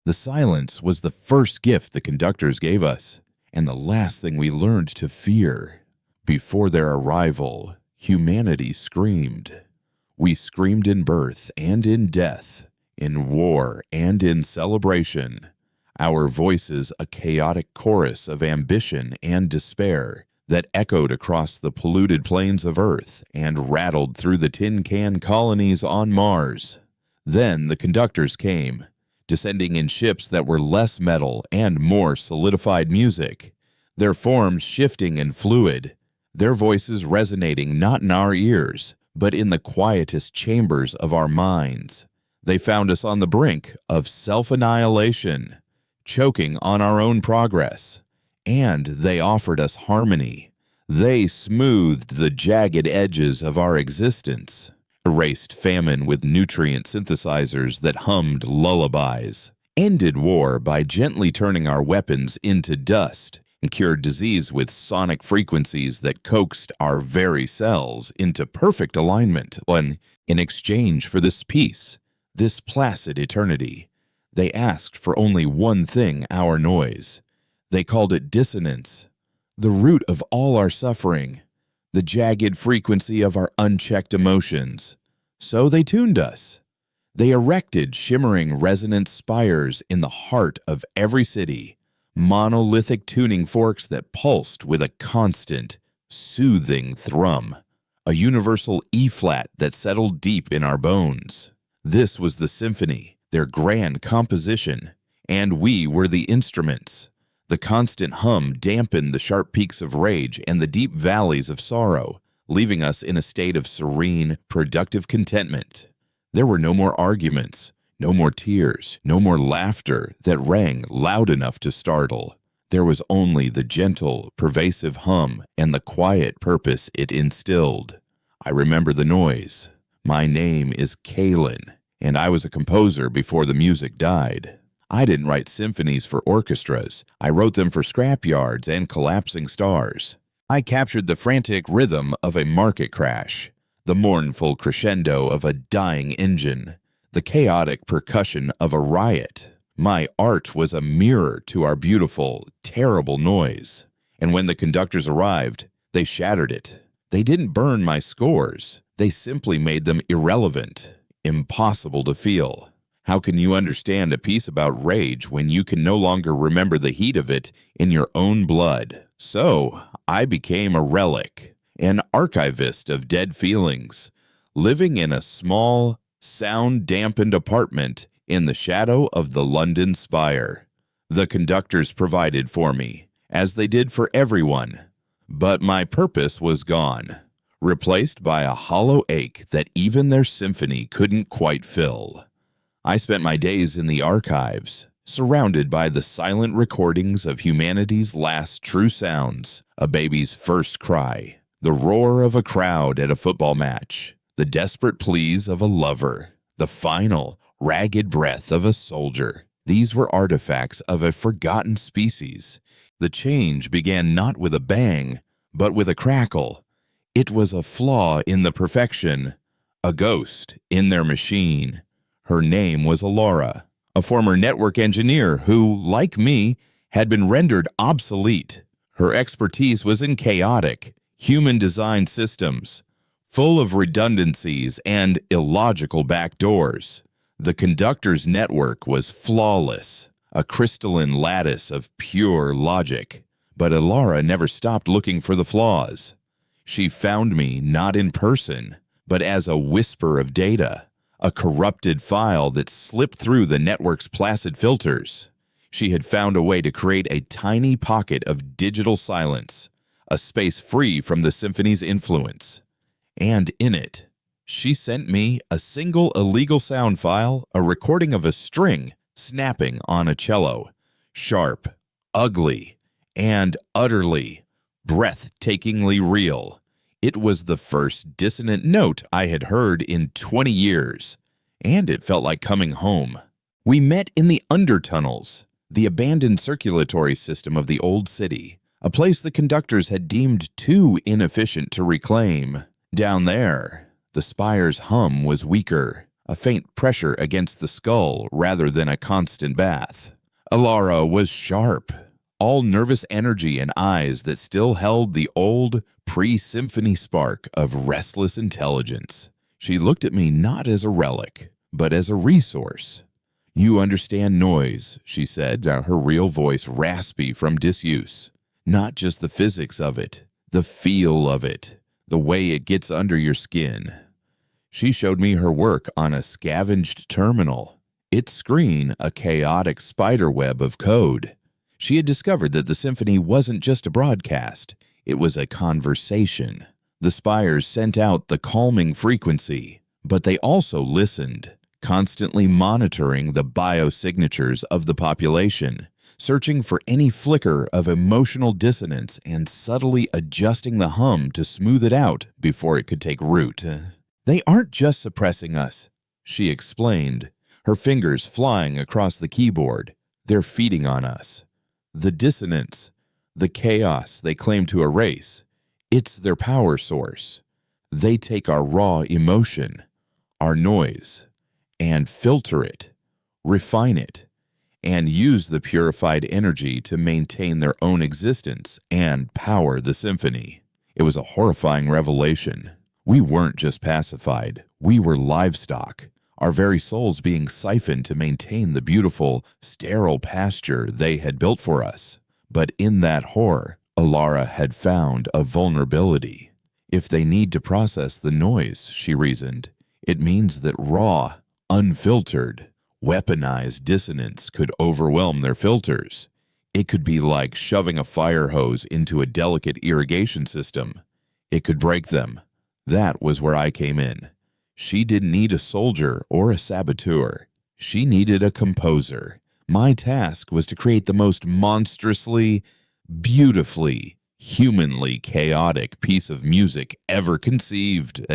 The silence was the first gift the conductors gave us, and the last thing we learned to fear. Before their arrival, humanity screamed. We screamed in birth and in death, in war and in celebration. Our voices a chaotic chorus of ambition and despair that echoed across the polluted plains of Earth and rattled through the tin can colonies on Mars. Then the conductors came, descending in ships that were less metal and more solidified music, their forms shifting and fluid, their voices resonating not in our ears, but in the quietest chambers of our minds. They found us on the brink of self-annihilation, choking on our own progress, and they offered us harmony. They smoothed the jagged edges of our existence, erased famine with nutrient synthesizers that hummed lullabies, ended war by gently turning our weapons into dust, and cured disease with sonic frequencies that coaxed our very cells into perfect alignment when, in exchange for this peace, this placid eternity, they asked for only one thing: our noise. They called it dissonance, the root of all our suffering, the jagged frequency of our unchecked emotions. So they tuned us. They erected shimmering resonant spires in the heart of every city, monolithic tuning forks that pulsed with a constant, soothing thrum, a universal E-flat that settled deep in our bones. This was the symphony, their grand composition, and we were the instruments. The constant hum dampened the sharp peaks of rage and the deep valleys of sorrow, leaving us in a state of serene, productive contentment. There were no more arguments, no more tears, no more laughter that rang loud enough to startle. There was only the gentle, pervasive hum and the quiet purpose it instilled. I remember the noise. My name is Kalen, and I was a composer before the music died. I didn't write symphonies for orchestras. I wrote them for scrapyards and collapsing stars. I captured the frantic rhythm of a market crash, the mournful crescendo of a dying engine, the chaotic percussion of a riot. My art was a mirror to our beautiful, terrible noise. And when the conductors arrived, they shattered it. They didn't burn my scores. They simply made them irrelevant, impossible to feel. How can you understand a piece about rage when you can no longer remember the heat of it in your own blood? So I became a relic, an archivist of dead feelings, living in a small, sound-dampened apartment in the shadow of the London spire. The conductors provided for me, as they did for everyone, but my purpose was gone, replaced by a hollow ache that even their symphony couldn't quite fill. I spent my days in the archives, surrounded by the silent recordings of humanity's last true sounds, a baby's first cry, the roar of a crowd at a football match, the desperate pleas of a lover, the final, ragged breath of a soldier. These were artifacts of a forgotten species. The change began not with a bang, but with a crackle. It was a flaw in the perfection, a ghost in their machine. Her name was Alara, a former network engineer who, like me, had been rendered obsolete. Her expertise was in chaotic, human-designed systems, full of redundancies and illogical backdoors. The conductor's network was flawless, a crystalline lattice of pure logic. But Alara never stopped looking for the flaws. She found me not in person, but as a whisper of data, a corrupted file that slipped through the network's placid filters. She had found a way to create a tiny pocket of digital silence, a space free from the symphony's influence. And in it, she sent me a single illegal sound file, a recording of a string snapping on a cello, sharp, ugly, and utterly, breathtakingly real. It was the first dissonant note I had heard in 20 years, and it felt like coming home. We met in the undertunnels, the abandoned circulatory system of the old city, a place the conductors had deemed too inefficient to reclaim. Down there, the spire's hum was weaker, a faint pressure against the skull rather than a constant bath. Alara was sharp, all nervous energy and eyes that still held the old, pre-symphony spark of restless intelligence. She looked at me not as a relic, but as a resource. "You understand noise," she said, her real voice raspy from disuse. "Not just the physics of it, the feel of it, the way it gets under your skin." She showed me her work on a scavenged terminal, its screen a chaotic spiderweb of code. She had discovered that the symphony wasn't just a broadcast, it was a conversation. The spires sent out the calming frequency, but they also listened, constantly monitoring the biosignatures of the population, searching for any flicker of emotional dissonance and subtly adjusting the hum to smooth it out before it could take root. "They aren't just suppressing us," she explained, her fingers flying across the keyboard. "They're feeding on us. The dissonance, the chaos they claim to erase, it's their power source. They take our raw emotion, our noise, and filter it, refine it, and use the purified energy to maintain their own existence and power the symphony." It was a horrifying revelation. We weren't just pacified, we were livestock, our very souls being siphoned to maintain the beautiful, sterile pasture they had built for us. But in that horror, Alara had found a vulnerability. If they need to process the noise, she reasoned, it means that raw, unfiltered, weaponized dissonance could overwhelm their filters. It could be like shoving a fire hose into a delicate irrigation system. It could break them. That was where I came in. She didn't need a soldier or a saboteur. She needed a composer. My task was to create the most monstrously, beautifully, humanly chaotic piece of music ever conceived.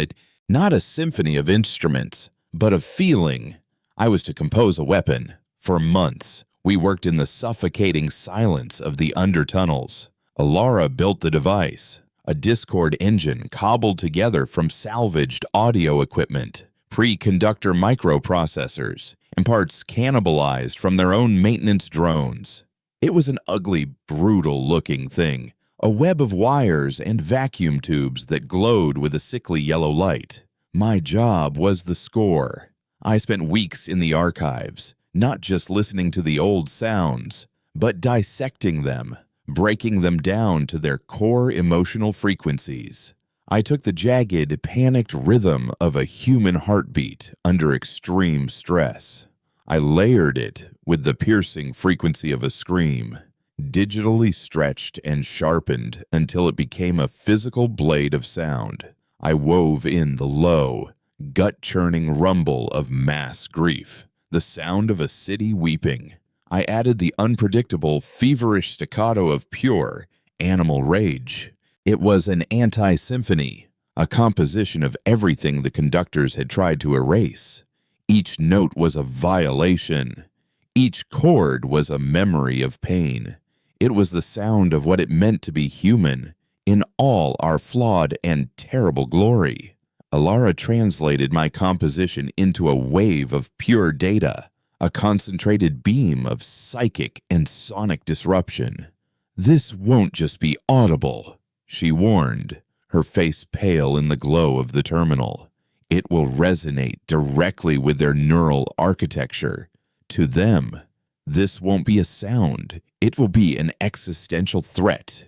Not a symphony of instruments, but of feeling. I was to compose a weapon. For months, we worked in the suffocating silence of the undertunnels. Alara built the device, a Discord engine cobbled together from salvaged audio equipment, pre-conductor microprocessors, and parts cannibalized from their own maintenance drones. It was an ugly, brutal-looking thing, a web of wires and vacuum tubes that glowed with a sickly yellow light. My job was the score. I spent weeks in the archives, not just listening to the old sounds, but dissecting them, breaking them down to their core emotional frequencies. I took the jagged, panicked rhythm of a human heartbeat under extreme stress. I layered it with the piercing frequency of a scream, digitally stretched and sharpened until it became a physical blade of sound. I wove in the low, gut-churning rumble of mass grief, the sound of a city weeping. I added the unpredictable, feverish staccato of pure, animal rage. It was an anti-symphony, a composition of everything the conductors had tried to erase. Each note was a violation. Each chord was a memory of pain. It was the sound of what it meant to be human, in all our flawed and terrible glory. Alara translated my composition into a wave of pure data, a concentrated beam of psychic and sonic disruption. "This won't just be audible," she warned, her face pale in the glow of the terminal. "It will resonate directly with their neural architecture. To them, this won't be a sound. It will be an existential threat.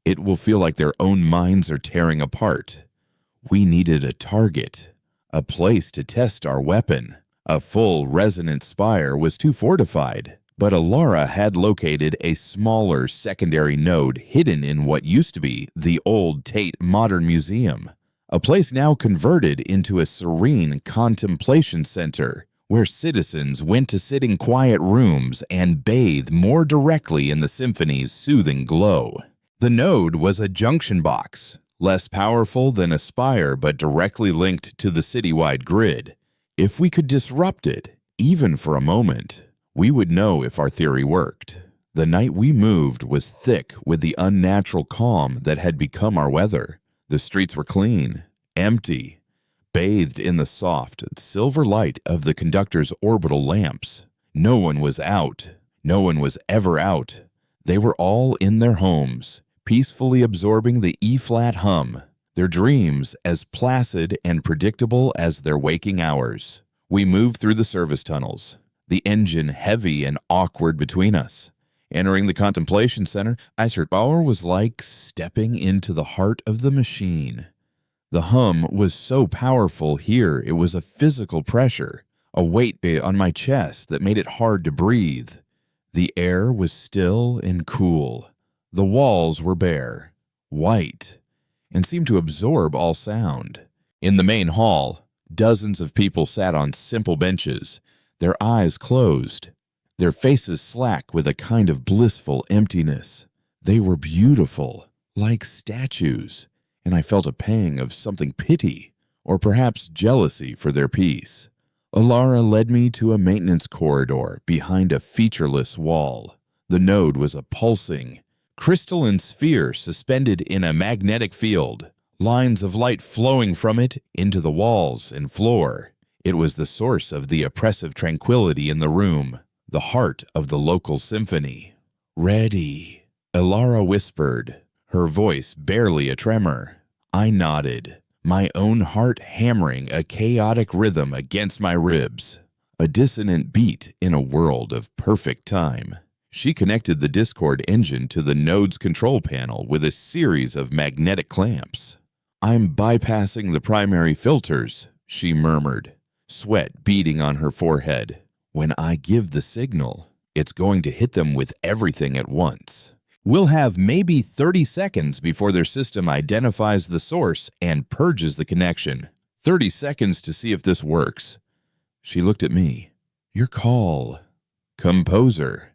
It will feel like their own minds are tearing apart." We needed a target, a place to test our weapon. A full resonant spire was too fortified, but Alara had located a smaller secondary node hidden in what used to be the old Tate Modern Museum, a place now converted into a serene contemplation center where citizens went to sit in quiet rooms and bathe more directly in the symphony's soothing glow. The node was a junction box, less powerful than a spire but directly linked to the citywide grid. If we could disrupt it, even for a moment, we would know if our theory worked. The night we moved was thick with the unnatural calm that had become our weather. The streets were clean, empty, bathed in the soft, silver light of the conductor's orbital lamps. No one was out. No one was ever out. They were all in their homes, peacefully absorbing the E-flat hum, their dreams as placid and predictable as their waking hours. We moved through the service tunnels, the engine heavy and awkward between us. Entering the contemplation center, HFY was like stepping into the heart of the machine. The hum was so powerful here it was a physical pressure, a weight on my chest that made it hard to breathe. The air was still and cool. The walls were bare, white, and seemed to absorb all sound. In the main hall, dozens of people sat on simple benches, their eyes closed, their faces slack with a kind of blissful emptiness. They were beautiful, like statues, and I felt a pang of something pity, or perhaps jealousy for their peace. Alara led me to a maintenance corridor behind a featureless wall. The node was a pulsing, crystalline sphere suspended in a magnetic field, lines of light flowing from it into the walls and floor. It was the source of the oppressive tranquility in the room, the heart of the local symphony. "Ready," Alara whispered, her voice barely a tremor. I nodded, my own heart hammering a chaotic rhythm against my ribs, a dissonant beat in a world of perfect time. She connected the Discord engine to the node's control panel with a series of magnetic clamps. "I'm bypassing the primary filters," she murmured, sweat beading on her forehead. "When I give the signal, it's going to hit them with everything at once. We'll have maybe 30 seconds before their system identifies the source and purges the connection. 30 seconds to see if this works." She looked at me. "Your call, composer."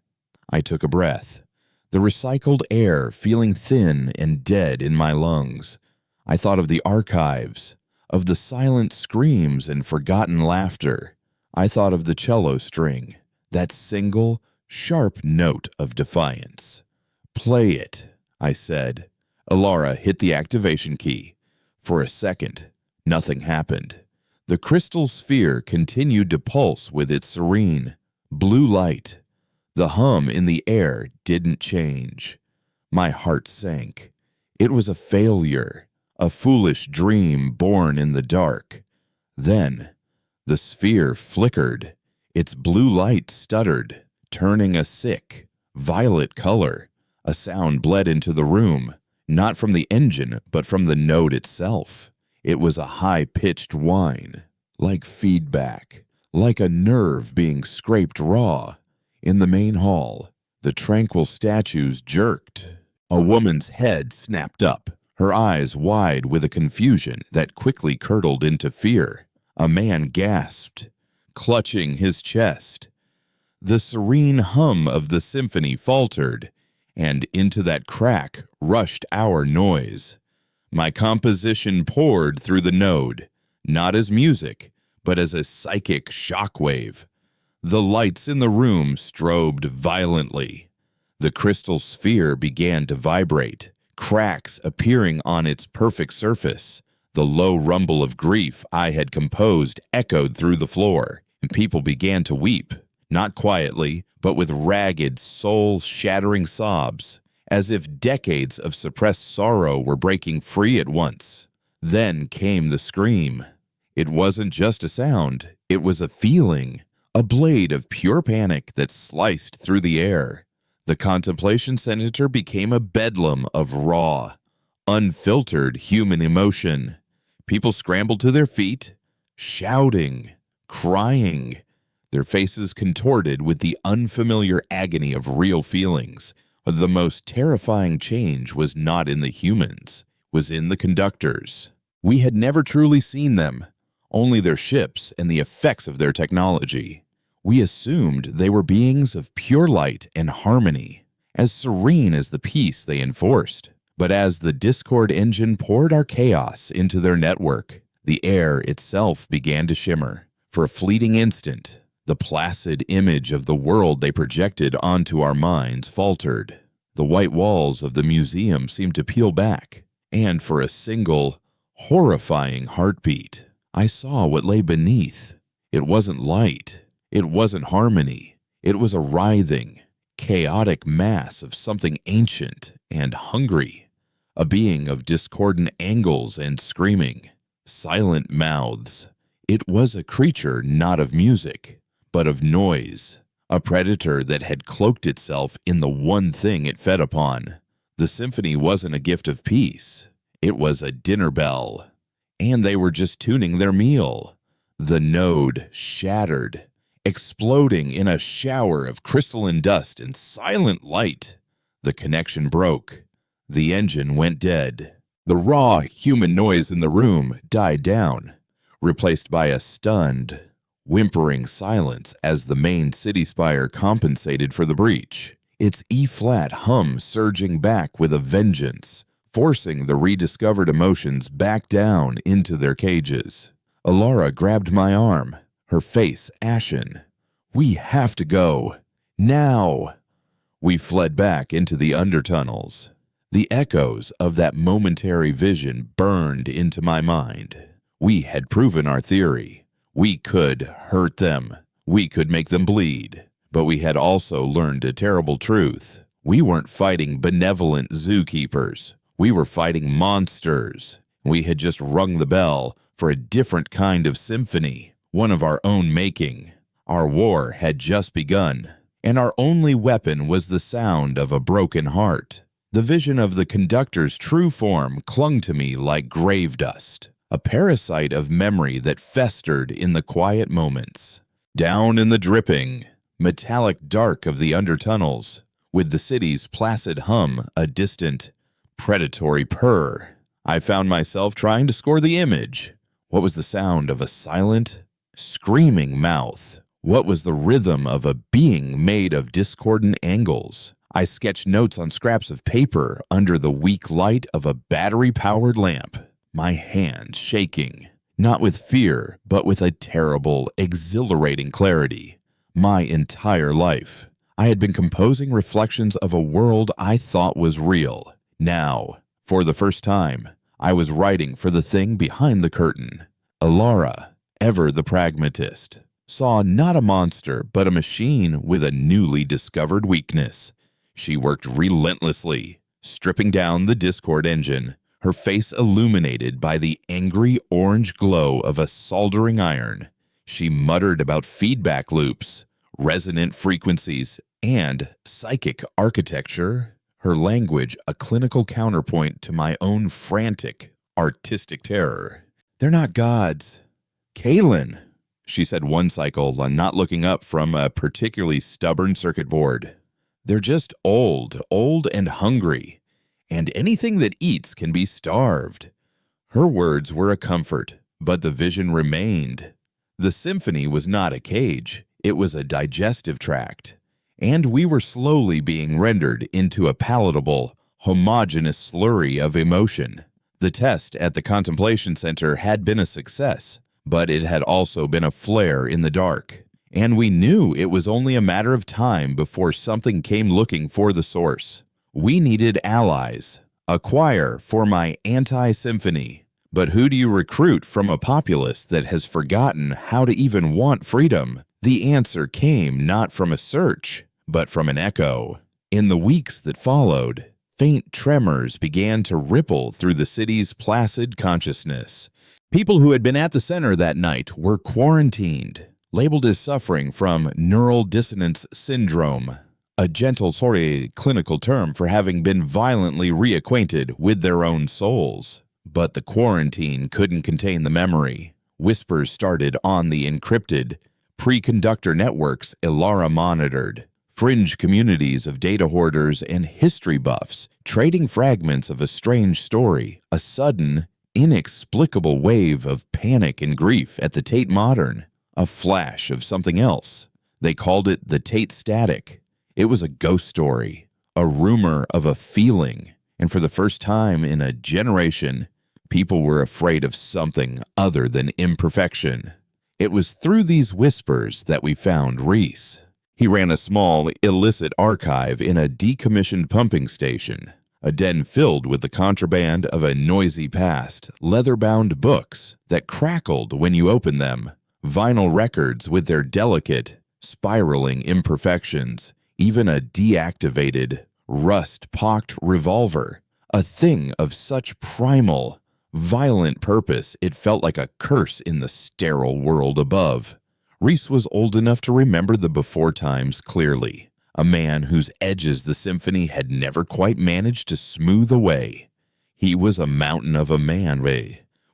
I took a breath, the recycled air feeling thin and dead in my lungs. I thought of the archives, of the silent screams and forgotten laughter. I thought of the cello string, that single, sharp note of defiance. "Play it," I said. Alara hit the activation key. For a second, nothing happened. The crystal sphere continued to pulse with its serene, blue light. The hum in the air didn't change. My heart sank. It was a failure, a foolish dream born in the dark. Then, the sphere flickered. Its blue light stuttered, turning a sick, violet color. A sound bled into the room, not from the engine, but from the node itself. It was a high-pitched whine, like feedback, like a nerve being scraped raw. In the main hall, the tranquil statues jerked. A woman's head snapped up, her eyes wide with a confusion that quickly curdled into fear. A man gasped, clutching his chest. The serene hum of the symphony faltered, and into that crack rushed our noise. My composition poured through the node, not as music, but as a psychic shockwave. The lights in the room strobed violently. The crystal sphere began to vibrate, cracks appearing on its perfect surface. The low rumble of grief I had composed echoed through the floor, and people began to weep, not quietly, but with ragged, soul-shattering sobs, as if decades of suppressed sorrow were breaking free at once. Then came the scream. It wasn't just a sound, it was a feeling. A blade of pure panic that sliced through the air. The contemplation center became a bedlam of raw, unfiltered human emotion. People scrambled to their feet, shouting, crying, their faces contorted with the unfamiliar agony of real feelings. But the most terrifying change was not in the humans, was in the conductors. We had never truly seen them, only their ships and the effects of their technology. We assumed they were beings of pure light and harmony, as serene as the peace they enforced. But as the Discord engine poured our chaos into their network, the air itself began to shimmer. For a fleeting instant, the placid image of the world they projected onto our minds faltered. The white walls of the museum seemed to peel back, and for a single, horrifying heartbeat, I saw what lay beneath. It wasn't light. It wasn't harmony. It was a writhing, chaotic mass of something ancient and hungry, a being of discordant angles and screaming, silent mouths. It was a creature not of music, but of noise, a predator that had cloaked itself in the one thing it fed upon. The symphony wasn't a gift of peace. It was a dinner bell, and they were just tuning their meal. The node shattered, exploding in a shower of crystalline dust and silent light. The connection broke. The engine went dead. The raw human noise in the room died down, replaced by a stunned, whimpering silence as the main city spire compensated for the breach, its E-flat hum surging back with a vengeance, forcing the rediscovered emotions back down into their cages. Alara grabbed my arm, her face ashen. "We have to go. Now!" We fled back into the undertunnels. The echoes of that momentary vision burned into my mind. We had proven our theory. We could hurt them. We could make them bleed. But we had also learned a terrible truth. We weren't fighting benevolent zookeepers. We were fighting monsters. We had just rung the bell for a different kind of symphony, one of our own making. Our war had just begun, and our only weapon was the sound of a broken heart. The vision of the conductor's true form clung to me like grave dust, a parasite of memory that festered in the quiet moments. Down in the dripping, metallic dark of the undertunnels, with the city's placid hum a distant, predatory purr, I found myself trying to score the image. What was the sound of a silent, screaming mouth? What was the rhythm of a being made of discordant angles? I sketched notes on scraps of paper under the weak light of a battery-powered lamp, my hand shaking, not with fear, but with a terrible, exhilarating clarity. My entire life, I had been composing reflections of a world I thought was real. Now, for the first time, I was writing for the thing behind the curtain. Alara, ever the pragmatist, saw not a monster but a machine with a newly discovered weakness. She worked relentlessly, stripping down the Discord engine, her face illuminated by the angry orange glow of a soldering iron. She muttered about feedback loops, resonant frequencies, and psychic architecture, her language a clinical counterpoint to my own frantic, artistic terror. "They're not gods. Kalen," she said one cycle, not looking up from a particularly stubborn circuit board. "They're just old and hungry, and anything that eats can be starved." Her words were a comfort, but the vision remained. The symphony was not a cage, it was a digestive tract, and we were slowly being rendered into a palatable, homogeneous slurry of emotion. The test at the Contemplation Center had been a success, but it had also been a flare in the dark, and we knew it was only a matter of time before something came looking for the source. We needed allies, a choir for my anti-symphony. But who do you recruit from a populace that has forgotten how to even want freedom? The answer came not from a search, but from an echo. In the weeks that followed, faint tremors began to ripple through the city's placid consciousness. People who had been at the center that night were quarantined, labeled as suffering from neural dissonance syndrome, a gentle, clinical term for having been violently reacquainted with their own souls. But the quarantine couldn't contain the memory. Whispers started on the encrypted, pre-conductor networks Alara monitored. Fringe communities of data hoarders and history buffs trading fragments of a strange story, a sudden, inexplicable wave of panic and grief at the Tate Modern, a flash of something else. They called it the Tate Static. It was a ghost story, a rumor of a feeling, and for the first time in a generation, people were afraid of something other than imperfection. It was through these whispers that we found Reese. He ran a small, illicit archive in a decommissioned pumping station, a den filled with the contraband of a noisy past, leather-bound books that crackled when you opened them, vinyl records with their delicate, spiraling imperfections, even a deactivated, rust-pocked revolver, a thing of such primal, violent purpose it felt like a curse in the sterile world above. Reese was old enough to remember the before times clearly, a man whose edges the symphony had never quite managed to smooth away. He was a mountain of a man,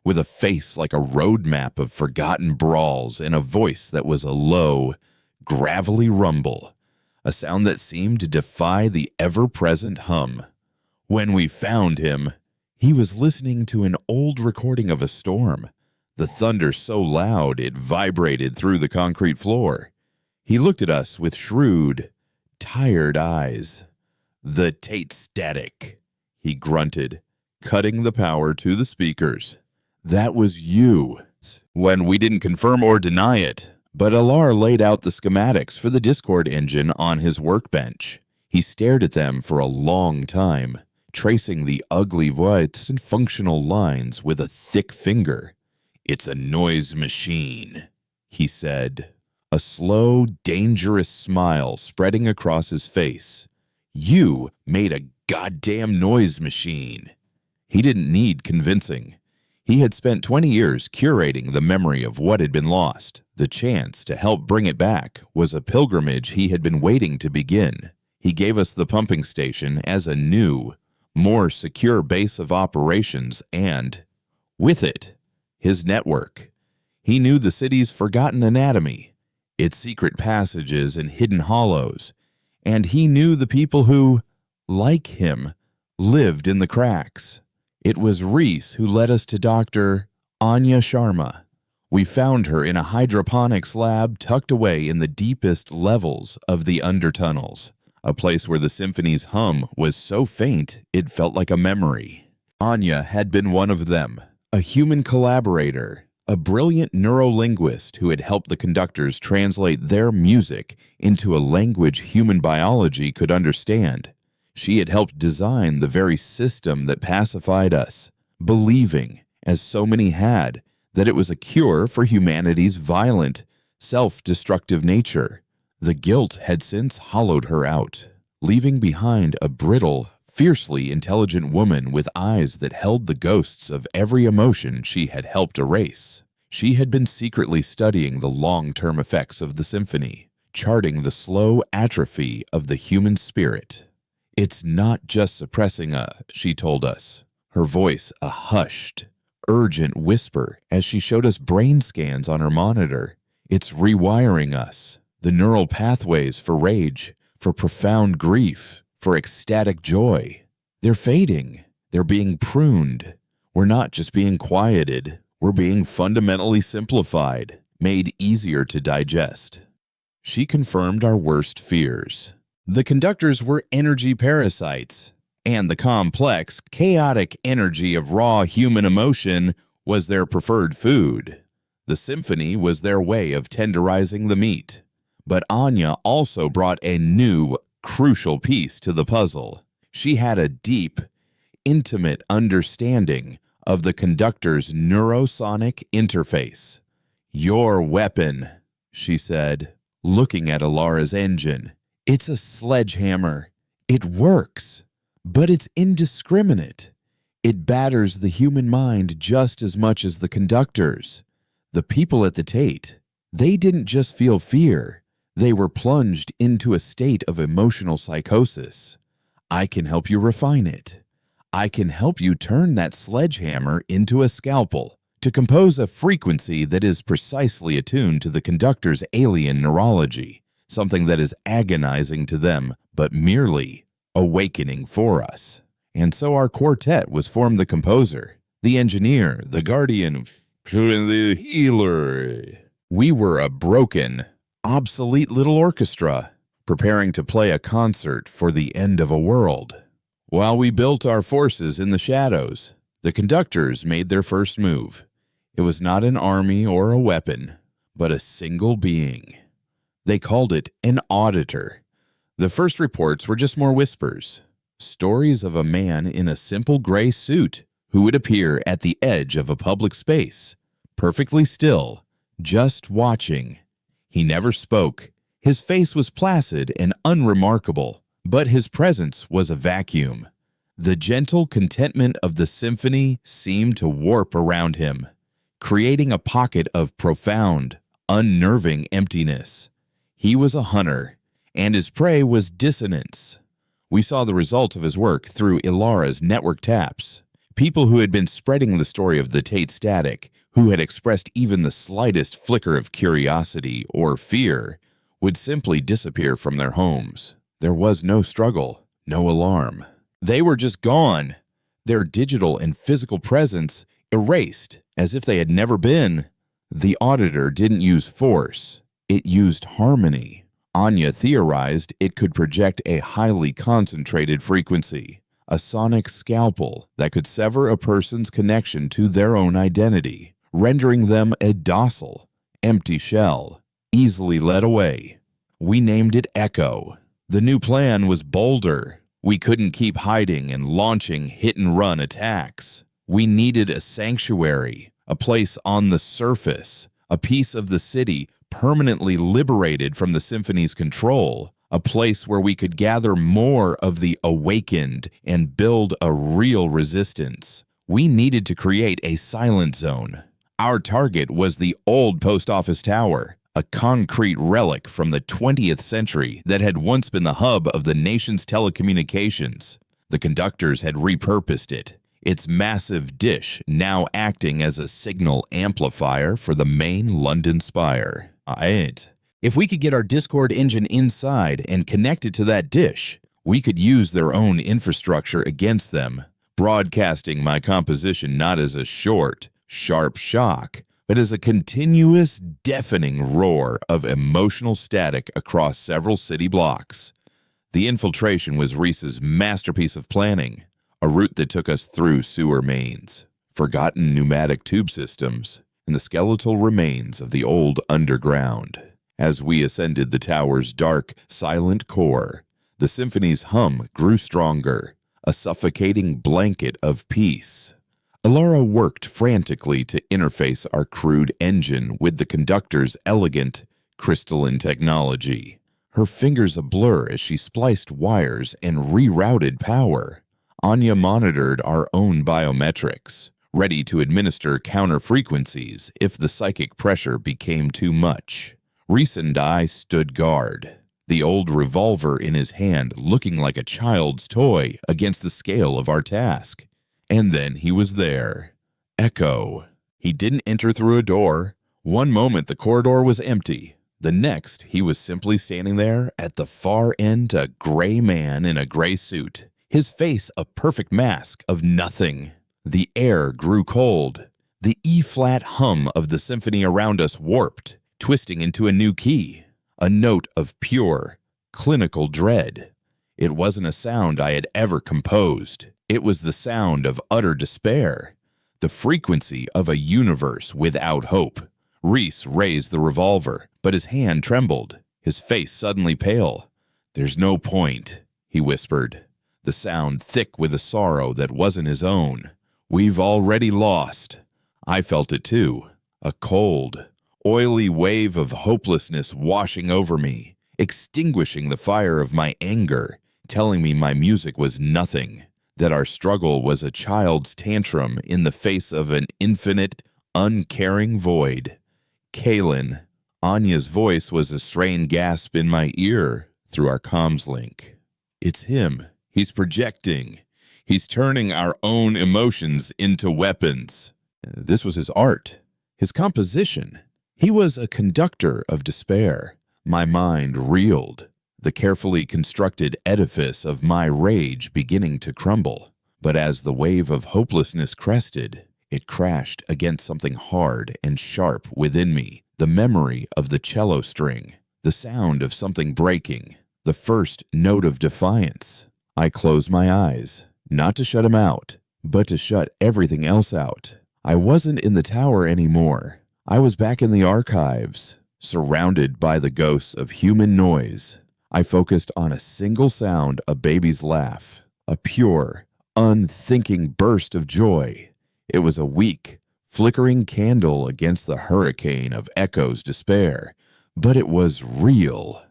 with a face like a road map of forgotten brawls and a voice that was a low, gravelly rumble, a sound that seemed to defy the ever-present hum. When we found him, he was listening to an old recording of a storm, the thunder so loud it vibrated through the concrete floor. He looked at us with shrewd, tired eyes. "The Tate static," he grunted, cutting the power to the speakers. "That was you." When we didn't confirm or deny it, but Alar laid out the schematics for the Discord engine on his workbench. He stared at them for a long time, tracing the ugly voids and functional lines with a thick finger. "It's a noise machine," he said, a slow, dangerous smile spreading across his face. "You made a goddamn noise machine." He didn't need convincing. He had spent 20 years curating the memory of what had been lost. The chance to help bring it back was a pilgrimage he had been waiting to begin. He gave us the pumping station as a new, more secure base of operations and, with it, his network. He knew the city's forgotten anatomy, its secret passages and hidden hollows, and he knew the people who, like him, lived in the cracks. It was Reese who led us to Dr. Anya Sharma. We found her in a hydroponics lab tucked away in the deepest levels of the undertunnels, a place where the symphony's hum was so faint it felt like a memory. Anya had been one of them, a human collaborator, a brilliant neurolinguist who had helped the conductors translate their music into a language human biology could understand. She had helped design the very system that pacified us, believing, as so many had, that it was a cure for humanity's violent, self-destructive nature. The guilt had since hollowed her out, leaving behind a brittle, fiercely intelligent woman with eyes that held the ghosts of every emotion she had helped erase. She had been secretly studying the long-term effects of the symphony, charting the slow atrophy of the human spirit. "It's not just suppressing she told us, her voice a hushed, urgent whisper as she showed us brain scans on her monitor. "It's rewiring us, the neural pathways for rage, for profound grief, for ecstatic joy. They're fading. They're being pruned. We're not just being quieted. We're being fundamentally simplified, made easier to digest." She confirmed our worst fears. The conductors were energy parasites, and the complex, chaotic energy of raw human emotion was their preferred food. The symphony was their way of tenderizing the meat. But Anya also brought a new, crucial piece to the puzzle. She had a deep, intimate understanding of the conductor's neurosonic interface. "Your weapon," she said, looking at Alara's engine. "It's a sledgehammer. It works, but it's indiscriminate. It batters the human mind just as much as the conductors. The people at the Tate, they didn't just feel fear. They were plunged into a state of emotional psychosis. I can help you refine it. I can help you turn that sledgehammer into a scalpel to compose a frequency that is precisely attuned to the conductor's alien neurology, something that is agonizing to them, but merely awakening for us." And so our quartet was formed: the composer, the engineer, the guardian, and the healer. We were a broken, obsolete little orchestra, preparing to play a concert for the end of a world. While we built our forces in the shadows, the conductors made their first move. It was not an army or a weapon, but a single being. They called it an auditor. The first reports were just more whispers. Stories of a man in a simple gray suit who would appear at the edge of a public space, perfectly still, just watching. He never spoke. His face was placid and unremarkable, but his presence was a vacuum. The gentle contentment of the symphony seemed to warp around him, creating a pocket of profound, unnerving emptiness. He was a hunter, and his prey was dissonance. We saw the results of his work through Ilara's network taps. People who had been spreading the story of the Tate static, who had expressed even the slightest flicker of curiosity or fear, would simply disappear from their homes. There was no struggle, no alarm. They were just gone, their digital and physical presence erased as if they had never been. The auditor didn't use force, it used harmony. Anya theorized it could project a highly concentrated frequency, a sonic scalpel that could sever a person's connection to their own identity, rendering them a docile, empty shell, easily led away. We named it Echo. The new plan was bolder. We couldn't keep hiding and launching hit-and-run attacks. We needed a sanctuary, a place on the surface, a piece of the city permanently liberated from the symphony's control, a place where we could gather more of the awakened and build a real resistance. We needed to create a silent zone. Our target was the old post office tower, a concrete relic from the 20th century that had once been the hub of the nation's telecommunications. The conductors had repurposed it, its massive dish now acting as a signal amplifier for the main London spire. If we could get our Discord engine inside and connect it to that dish, we could use their own infrastructure against them, broadcasting my composition not as a short, sharp shock, but as a continuous, deafening roar of emotional static across several city blocks. The infiltration was Reese's masterpiece of planning, a route that took us through sewer mains, forgotten pneumatic tube systems, and the skeletal remains of the old underground. As we ascended the tower's dark, silent core, the symphony's hum grew stronger, a suffocating blanket of peace. Ilara worked frantically to interface our crude engine with the conductor's elegant, crystalline technology, her fingers a blur as she spliced wires and rerouted power. Anya monitored our own biometrics, ready to administer counter-frequencies if the psychic pressure became too much. Reese and I stood guard, the old revolver in his hand looking like a child's toy against the scale of our task. And then he was there. Echo. He didn't enter through a door. One moment the corridor was empty. The next, he was simply standing there at the far end, a gray man in a gray suit, his face a perfect mask of nothing. The air grew cold. The E-flat hum of the symphony around us warped, twisting into a new key, a note of pure, clinical dread. It wasn't a sound I had ever composed. It was the sound of utter despair, the frequency of a universe without hope. Reese raised the revolver, but his hand trembled, his face suddenly pale. "There's no point," he whispered, the sound thick with a sorrow that wasn't his own. "We've already lost." I felt it too, a cold, oily wave of hopelessness washing over me, extinguishing the fire of my anger, telling me my music was nothing, that our struggle was a child's tantrum in the face of an infinite, uncaring void. Kaylin. Anya's voice was a strained gasp in my ear through our comms link. "It's him. He's projecting. He's turning our own emotions into weapons." This was his art, his composition. He was a conductor of despair. My mind reeled, the carefully constructed edifice of my rage beginning to crumble. But as the wave of hopelessness crested, it crashed against something hard and sharp within me, the memory of the cello string, the sound of something breaking, the first note of defiance. I closed my eyes, not to shut him out, but to shut everything else out. I wasn't in the tower anymore. I was back in the archives, surrounded by the ghosts of human noise. I focused on a single sound, a baby's laugh, a pure, unthinking burst of joy. It was a weak, flickering candle against the hurricane of Echo's despair, but it was real.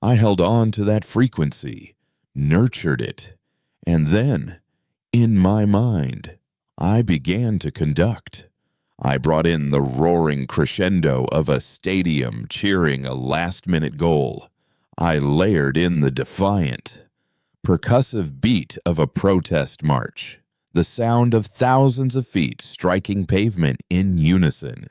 I held on to that frequency, nurtured it, and then, in my mind, I began to conduct. I brought in the roaring crescendo of a stadium cheering a last-minute goal. I layered in the defiant, percussive beat of a protest march, the sound of thousands of feet striking pavement in unison.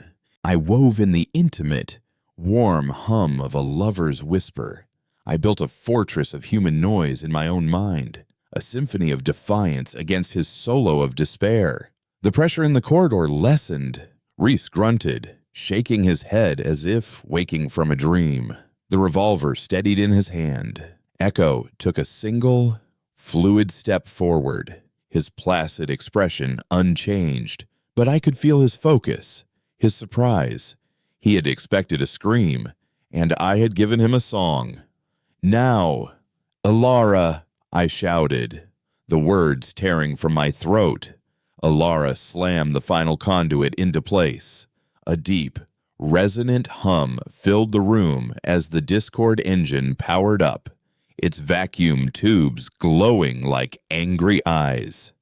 I wove in the intimate, warm hum of a lover's whisper. I built a fortress of human noise in my own mind, a symphony of defiance against his solo of despair. The pressure in the corridor lessened. Reese grunted, shaking his head as if waking from a dream. The revolver steadied in his hand. Echo took a single, fluid step forward, his placid expression unchanged, but I could feel his focus, his surprise. He had expected a scream, and I had given him a song. "Now, Alara," I shouted, the words tearing from my throat. Alara slammed the final conduit into place. A deep, resonant hum filled the room as the Discord engine powered up, its vacuum tubes glowing like angry eyes.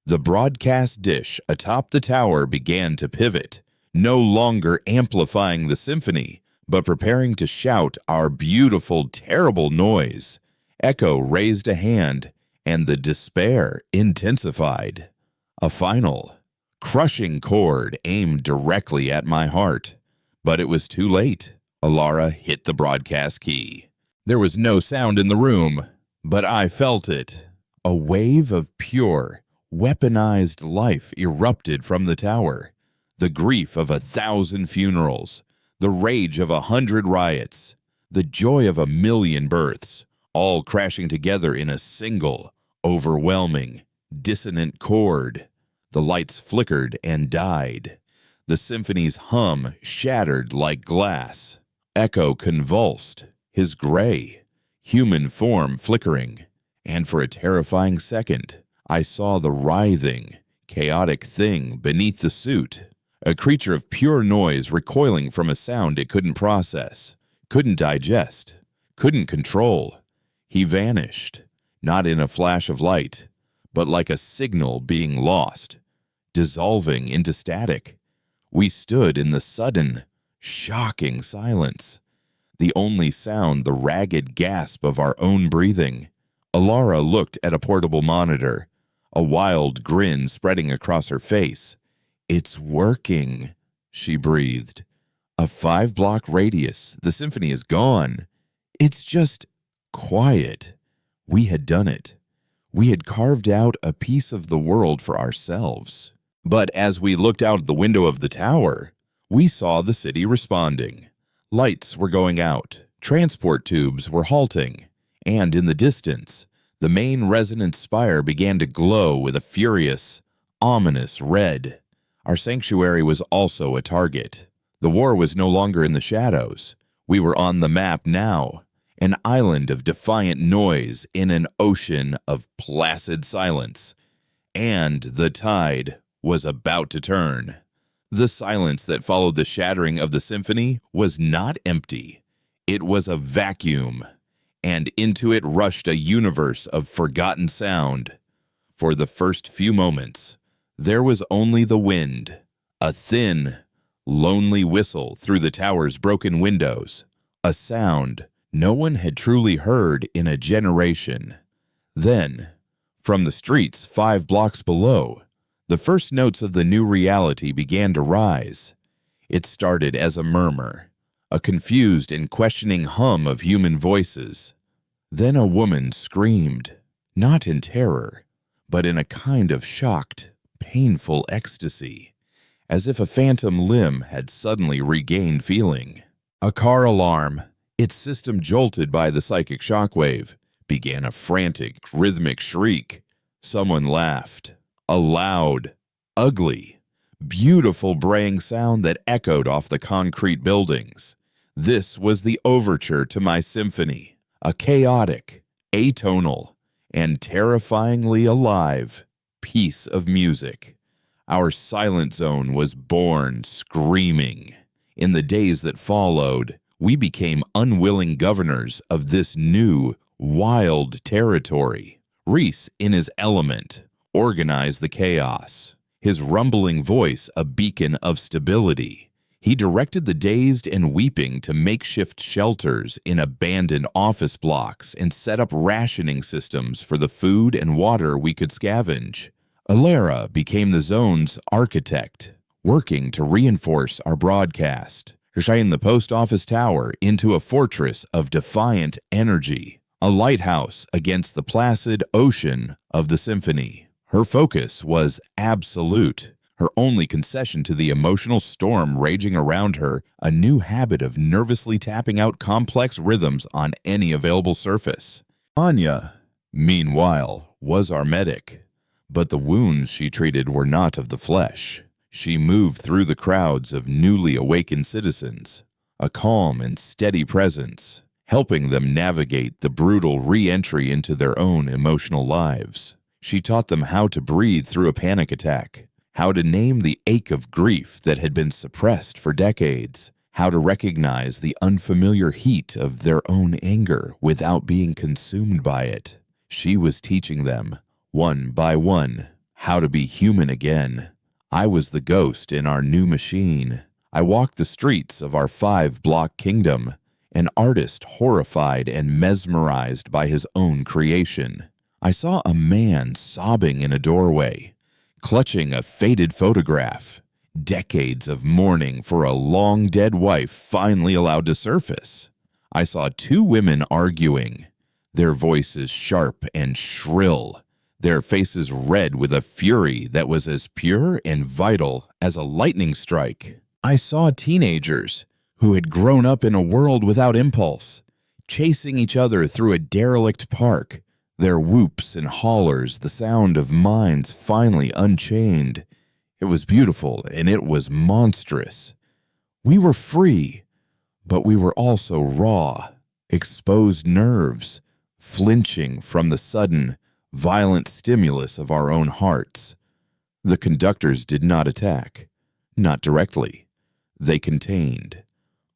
The broadcast dish atop the tower began to pivot, no longer amplifying the symphony, but preparing to shout our beautiful, terrible noise. Echo raised a hand, and the despair intensified. A final, crushing chord aimed directly at my heart. But it was too late. Alara hit the broadcast key. There was no sound in the room, but I felt it. A wave of pure, weaponized life erupted from the tower. The grief of 1,000 funerals, the rage of 100 riots, the joy of 1,000,000 births, all crashing together in a single, overwhelming, dissonant chord. The lights flickered and died. The symphony's hum shattered like glass. Echo convulsed, his gray, human form flickering, and for a terrifying second, I saw the writhing, chaotic thing beneath the suit, a creature of pure noise recoiling from a sound it couldn't process, couldn't digest, couldn't control. He vanished, not in a flash of light, but like a signal being lost, dissolving into static. We stood in the sudden, shocking silence, the only sound the ragged gasp of our own breathing. Alara looked at a portable monitor, a wild grin spreading across her face. "It's working," she breathed. "A 5-block radius, the symphony is gone. It's just quiet." We had done it. We had carved out a piece of the world for ourselves. But as we looked out the window of the tower, we saw the city responding. Lights were going out, transport tubes were halting, and in the distance, the main resonance spire began to glow with a furious, ominous red. Our sanctuary was also a target. The war was no longer in the shadows. We were on the map now, an island of defiant noise in an ocean of placid silence. And the tide was about to turn. The silence that followed the shattering of the symphony was not empty. It was a vacuum, and into it rushed a universe of forgotten sound. For the first few moments, there was only the wind, a thin, lonely whistle through the tower's broken windows, a sound no one had truly heard in a generation. Then, from the streets 5 blocks below, the first notes of the new reality began to rise. It started as a murmur, a confused and questioning hum of human voices. Then a woman screamed, not in terror, but in a kind of shocked, painful ecstasy, as if a phantom limb had suddenly regained feeling. A car alarm, its system jolted by the psychic shockwave, began a frantic, rhythmic shriek. Someone laughed. A loud, ugly, beautiful braying sound that echoed off the concrete buildings. This was the overture to my symphony, a chaotic, atonal, and terrifyingly alive piece of music. Our silent zone was born screaming. In the days that followed, we became unwilling governors of this new, wild territory. Reese, in his element, organized the chaos, his rumbling voice a beacon of stability. He directed the dazed and weeping to makeshift shelters in abandoned office blocks and set up rationing systems for the food and water we could scavenge. Alara became the zone's architect, working to reinforce our broadcast, turning the post office tower into a fortress of defiant energy, a lighthouse against the placid ocean of the symphony. Her focus was absolute. Her only concession to the emotional storm raging around her, a new habit of nervously tapping out complex rhythms on any available surface. Anya, meanwhile, was our medic, but the wounds she treated were not of the flesh. She moved through the crowds of newly awakened citizens, a calm and steady presence, helping them navigate the brutal re-entry into their own emotional lives. She taught them how to breathe through a panic attack, how to name the ache of grief that had been suppressed for decades, how to recognize the unfamiliar heat of their own anger without being consumed by it. She was teaching them, one by one, how to be human again. I was the ghost in our new machine. I walked the streets of our 5-block kingdom, an artist horrified and mesmerized by his own creation. I saw a man sobbing in a doorway, clutching a faded photograph, decades of mourning for a long-dead wife finally allowed to surface. I saw 2 women arguing, their voices sharp and shrill, their faces red with a fury that was as pure and vital as a lightning strike. I saw teenagers who had grown up in a world without impulse, chasing each other through a derelict park, their whoops and hollers, the sound of minds finally unchained. It was beautiful and it was monstrous. We were free, but we were also raw, exposed nerves, flinching from the sudden, violent stimulus of our own hearts. The conductors did not attack, not directly. They contained.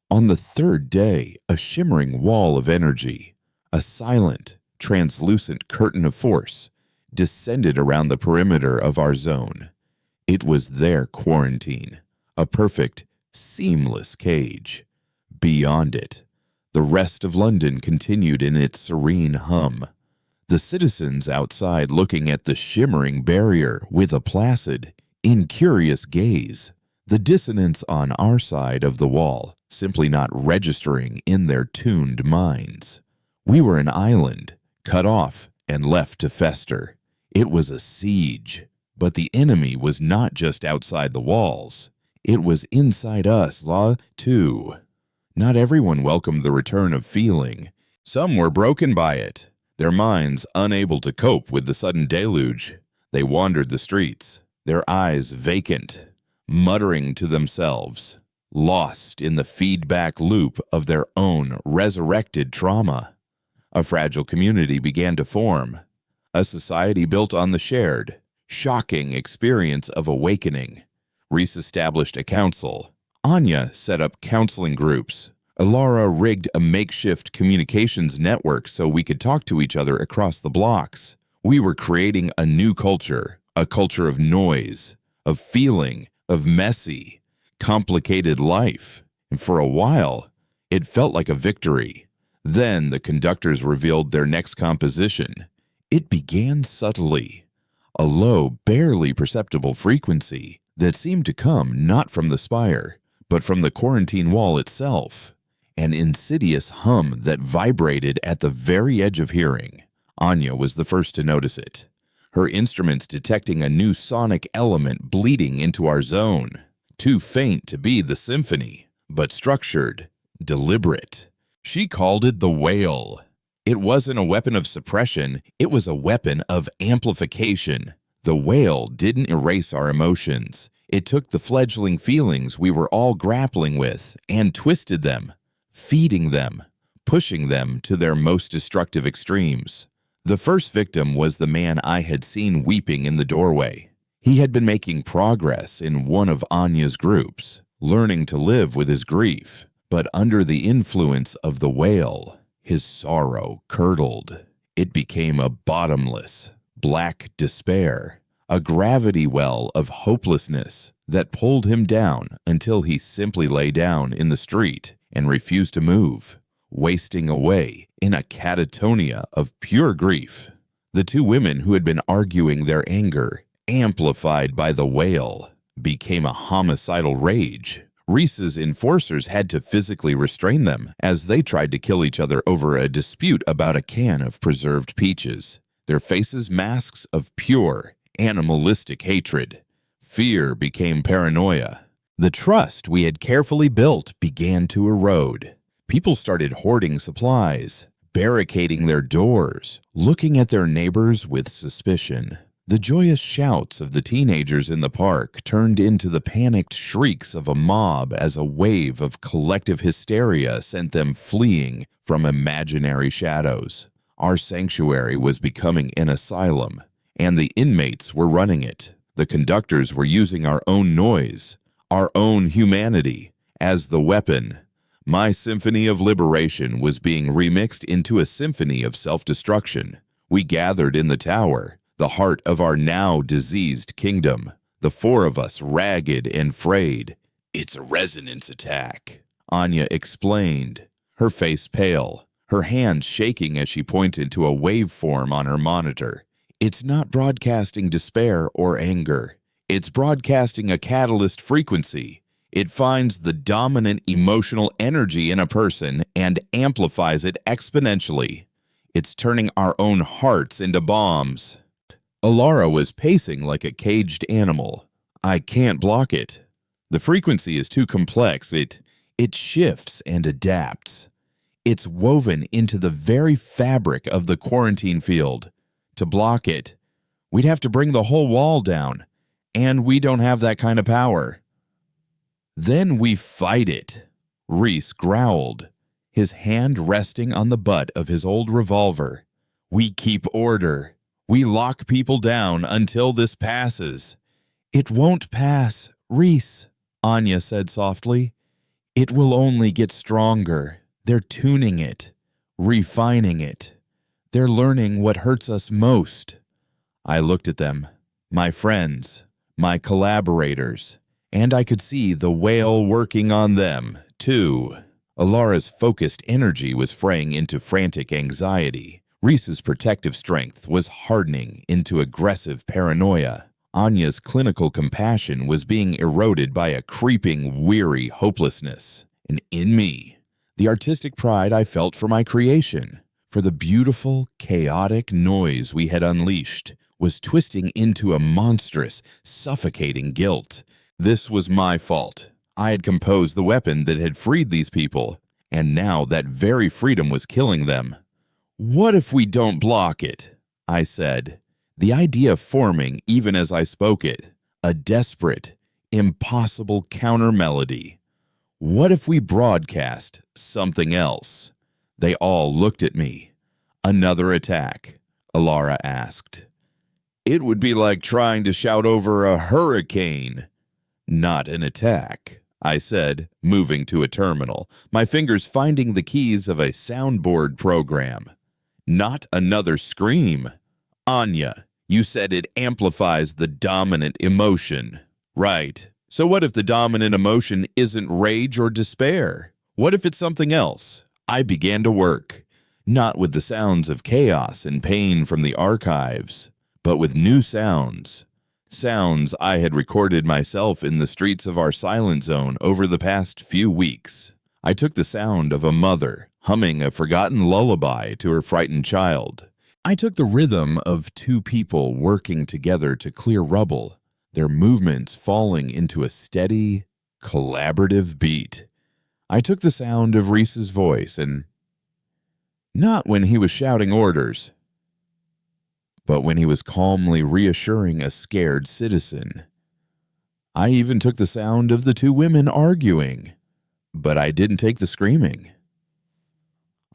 On the 3rd day, a shimmering wall of energy, a silent, translucent curtain of force, descended around the perimeter of our zone. It was their quarantine, a perfect, seamless cage. Beyond it, the rest of London continued in its serene hum. The citizens outside looking at the shimmering barrier with a placid, incurious gaze. The dissonance on our side of the wall simply not registering in their tuned minds. We were an island, cut off and left to fester. It was a siege, but the enemy was not just outside the walls. It was inside us, too. Not everyone welcomed the return of feeling. Some were broken by it, their minds unable to cope with the sudden deluge. They wandered the streets, their eyes vacant, muttering to themselves, lost in the feedback loop of their own resurrected trauma. A fragile community began to form, a society built on the shared, shocking experience of awakening. Reese established a council. Anya set up counseling groups. Alara rigged a makeshift communications network so we could talk to each other across the blocks. We were creating a new culture, a culture of noise, of feeling, of messy, complicated life. And for a while, it felt like a victory. Then the conductors revealed their next composition. It began subtly, a low, barely perceptible frequency that seemed to come not from the spire, but from the quarantine wall itself, an insidious hum that vibrated at the very edge of hearing. Anya was the first to notice it, her instruments detecting a new sonic element bleeding into our zone, too faint to be the symphony, but structured, deliberate. She called it the wail. It wasn't a weapon of suppression, it was a weapon of amplification. The wail didn't erase our emotions. It took the fledgling feelings we were all grappling with and twisted them, feeding them, pushing them to their most destructive extremes. The first victim was the man I had seen weeping in the doorway. He had been making progress in one of Anya's groups, learning to live with his grief, but under the influence of the whale, his sorrow curdled. It became a bottomless, black despair, a gravity well of hopelessness that pulled him down until he simply lay down in the street and refused to move, wasting away in a catatonia of pure grief. The two women who had been arguing their anger, amplified by the whale, became a homicidal rage. Reese's enforcers had to physically restrain them as they tried to kill each other over a dispute about a can of preserved peaches, their faces masks of pure, animalistic hatred. Fear became paranoia. The trust we had carefully built began to erode. People started hoarding supplies, barricading their doors, looking at their neighbors with suspicion. The joyous shouts of the teenagers in the park turned into the panicked shrieks of a mob as a wave of collective hysteria sent them fleeing from imaginary shadows. Our sanctuary was becoming an asylum, and the inmates were running it. The conductors were using our own noise, our own humanity, as the weapon. My symphony of liberation was being remixed into a symphony of self-destruction. We gathered in the tower, the heart of our now diseased kingdom, the four of us ragged and frayed. "It's a resonance attack," Anya explained, her face pale, her hand shaking as she pointed to a waveform on her monitor. "It's not broadcasting despair or anger. It's broadcasting a catalyst frequency. It finds the dominant emotional energy in a person and amplifies it exponentially. It's turning our own hearts into bombs." Alara was pacing like a caged animal. "I can't block it. The frequency is too complex. It shifts and adapts. It's woven into the very fabric of the quarantine field. To block it, we'd have to bring the whole wall down, and we don't have that kind of power." "Then we fight it," Reese growled, his hand resting on the butt of his old revolver. "We keep order. We lock people down until this passes." "It won't pass, Reese," Anya said softly. "It will only get stronger. They're tuning it, refining it. They're learning what hurts us most." I looked at them, my friends, my collaborators, and I could see the whale working on them, too. Alara's focused energy was fraying into frantic anxiety. Reese's protective strength was hardening into aggressive paranoia. Anya's clinical compassion was being eroded by a creeping, weary hopelessness. And in me, the artistic pride I felt for my creation, for the beautiful, chaotic noise we had unleashed, was twisting into a monstrous, suffocating guilt. This was my fault. I had composed the weapon that had freed these people, and now that very freedom was killing them. "What if we don't block it?" I said, the idea forming even as I spoke it, a desperate, impossible counter-melody. "What if we broadcast something else?" They all looked at me. "Another attack?" Alara asked. "It would be like trying to shout over a hurricane." "Not an attack," I said, moving to a terminal, my fingers finding the keys of a soundboard program. "Not another scream." "Anya, you said it amplifies the dominant emotion." "Right. So what if the dominant emotion isn't rage or despair? What if it's something else?" I began to work, not with the sounds of chaos and pain from the archives, but with new sounds. Sounds I had recorded myself in the streets of our silent zone over the past few weeks. I took the sound of a mother humming a forgotten lullaby to her frightened child. I took the rhythm of two people working together to clear rubble, their movements falling into a steady, collaborative beat. I took the sound of Reese's voice, and not when he was shouting orders, but when he was calmly reassuring a scared citizen. I even took the sound of the two women arguing, but I didn't take the screaming.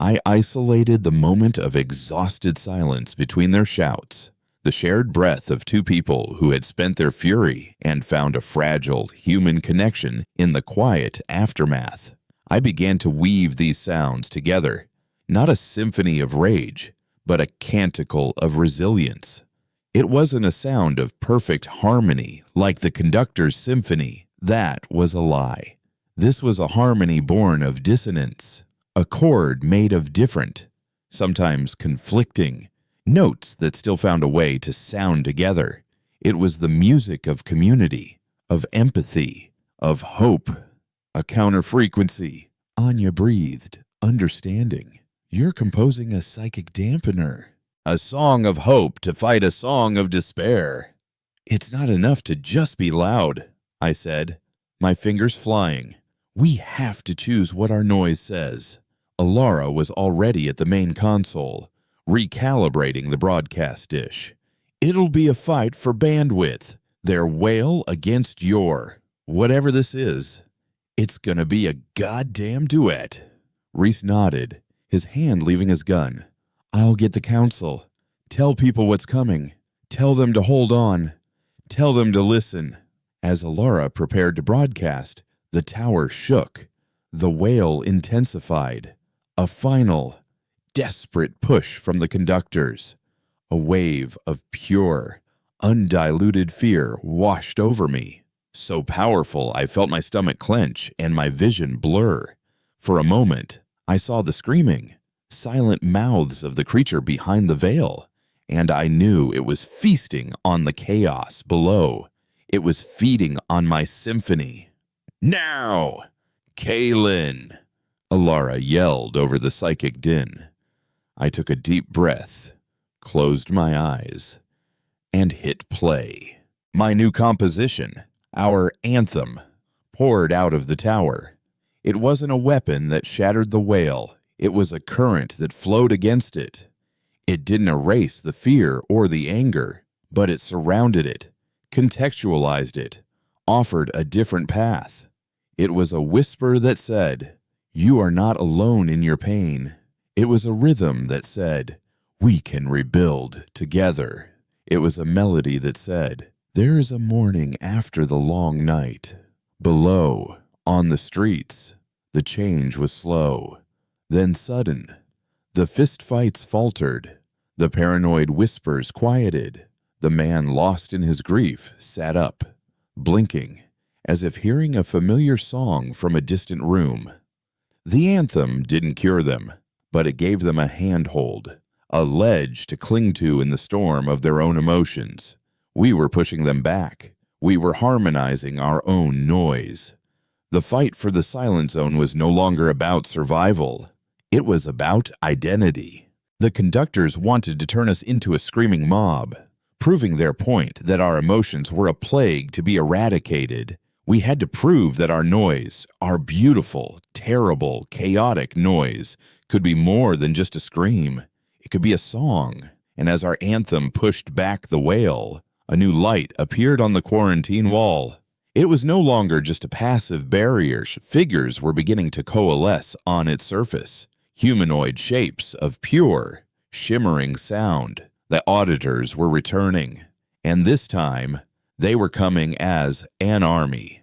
I isolated the moment of exhausted silence between their shouts, the shared breath of two people who had spent their fury and found a fragile human connection in the quiet aftermath. I began to weave these sounds together, not a symphony of rage, but a canticle of resilience. It wasn't a sound of perfect harmony like the conductor's symphony. That was a lie. This was a harmony born of dissonance, a chord made of different, sometimes conflicting, notes that still found a way to sound together. It was the music of community, of empathy, of hope. A counterfrequency. Anya breathed, understanding. You're composing a psychic dampener. A song of hope to fight a song of despair. It's not enough to just be loud, I said, my fingers flying. We have to choose what our noise says. Alara was already at the main console, recalibrating the broadcast dish. It'll be a fight for bandwidth. Their wail against your. Whatever this is, it's gonna be a goddamn duet. Reese nodded, his hand leaving his gun. I'll get the council. Tell people what's coming. Tell them to hold on. Tell them to listen. As Alara prepared to broadcast, the tower shook. The wail intensified. A final, desperate push from the conductors. A wave of pure, undiluted fear washed over me. So powerful I felt my stomach clench and my vision blur. For a moment, I saw the screaming, silent mouths of the creature behind the veil, and I knew it was feasting on the chaos below. It was feeding on my symphony. Now, Kaylin, Alara yelled over the psychic din. I took a deep breath, closed my eyes, and hit play. My new composition, our anthem, poured out of the tower. It wasn't a weapon that shattered the wail. It was a current that flowed against it. It didn't erase the fear or the anger, but it surrounded it, contextualized it, offered a different path. It was a whisper that said, "You are not alone in your pain." It was a rhythm that said, "We can rebuild together." It was a melody that said, "There is a morning after the long night." Below, on the streets, the change was slow, then sudden. The fistfights faltered. The paranoid whispers quieted. The man lost in his grief sat up, blinking, as if hearing a familiar song from a distant room. The anthem didn't cure them, but it gave them a handhold, a ledge to cling to in the storm of their own emotions. We were pushing them back. We were harmonizing our own noise. The fight for the silent zone was no longer about survival. It was about identity. The conductors wanted to turn us into a screaming mob, proving their point that our emotions were a plague to be eradicated. We had to prove that our noise, our beautiful, terrible, chaotic noise, could be more than just a scream. It could be a song. And as our anthem pushed back the wail, a new light appeared on the quarantine wall. It was no longer just a passive barrier. Figures were beginning to coalesce on its surface. Humanoid shapes of pure, shimmering sound. The auditors were returning. And this time, they were coming as an army.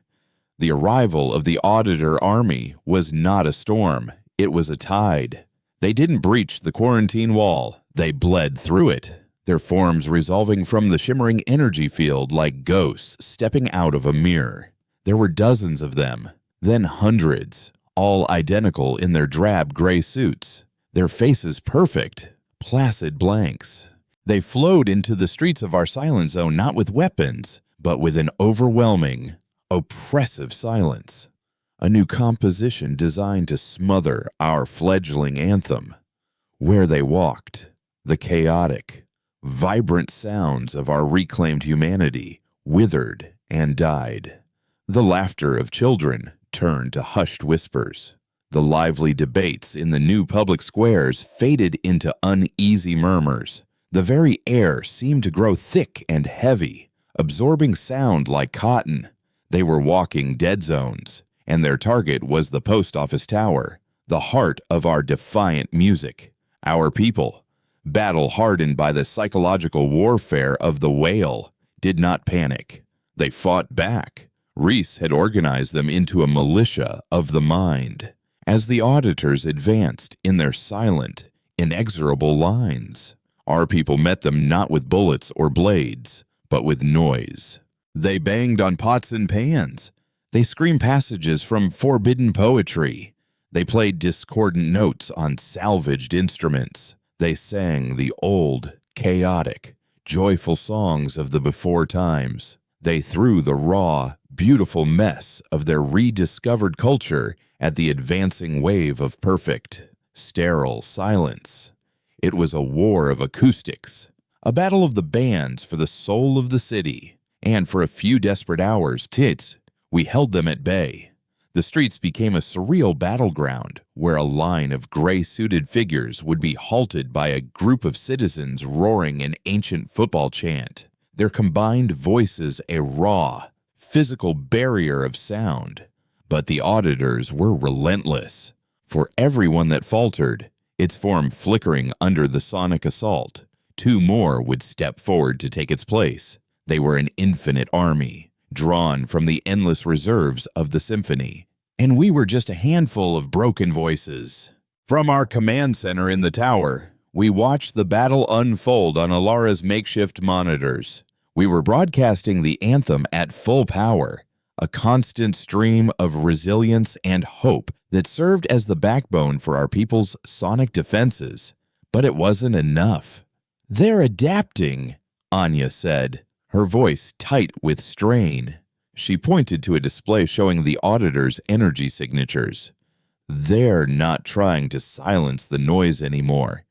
The arrival of the auditor army was not a storm. It was a tide. They didn't breach the quarantine wall. They bled through it, their forms resolving from the shimmering energy field like ghosts stepping out of a mirror. There were dozens of them, then hundreds, all identical in their drab gray suits, their faces perfect, placid blanks. They flowed into the streets of our silent zone not with weapons, but with an overwhelming, oppressive silence. A new composition designed to smother our fledgling anthem. Where they walked, the chaotic, vibrant sounds of our reclaimed humanity withered and died. The laughter of children turned to hushed whispers. The lively debates in the new public squares faded into uneasy murmurs. The very air seemed to grow thick and heavy, absorbing sound like cotton. They were walking dead zones, and their target was the post office tower, the heart of our defiant music. Our people, battle-hardened by the psychological warfare of the whale, did not panic. They fought back. Reese had organized them into a militia of the mind. As the auditors advanced in their silent, inexorable lines, our people met them not with bullets or blades, but with noise. They banged on pots and pans. They screamed passages from forbidden poetry. They played discordant notes on salvaged instruments. They sang the old, chaotic, joyful songs of the before times. They threw the raw, beautiful mess of their rediscovered culture at the advancing wave of perfect, sterile silence. It was a war of acoustics, a battle of the bands for the soul of the city. And for a few desperate hours, we held them at bay. The streets became a surreal battleground where a line of gray-suited figures would be halted by a group of citizens roaring an ancient football chant, their combined voices a raw, physical barrier of sound. But the auditors were relentless. For everyone that faltered, its form flickering under the sonic assault, 2 more would step forward to take its place. They were an infinite army, drawn from the endless reserves of the symphony. And we were just a handful of broken voices. From our command center in the tower, we watched the battle unfold on Alara's makeshift monitors. We were broadcasting the anthem at full power, a constant stream of resilience and hope that served as the backbone for our people's sonic defenses. But it wasn't enough. "They're adapting," Anya said, her voice tight with strain. She pointed to a display showing the auditors' energy signatures. "They're not trying to silence the noise anymore.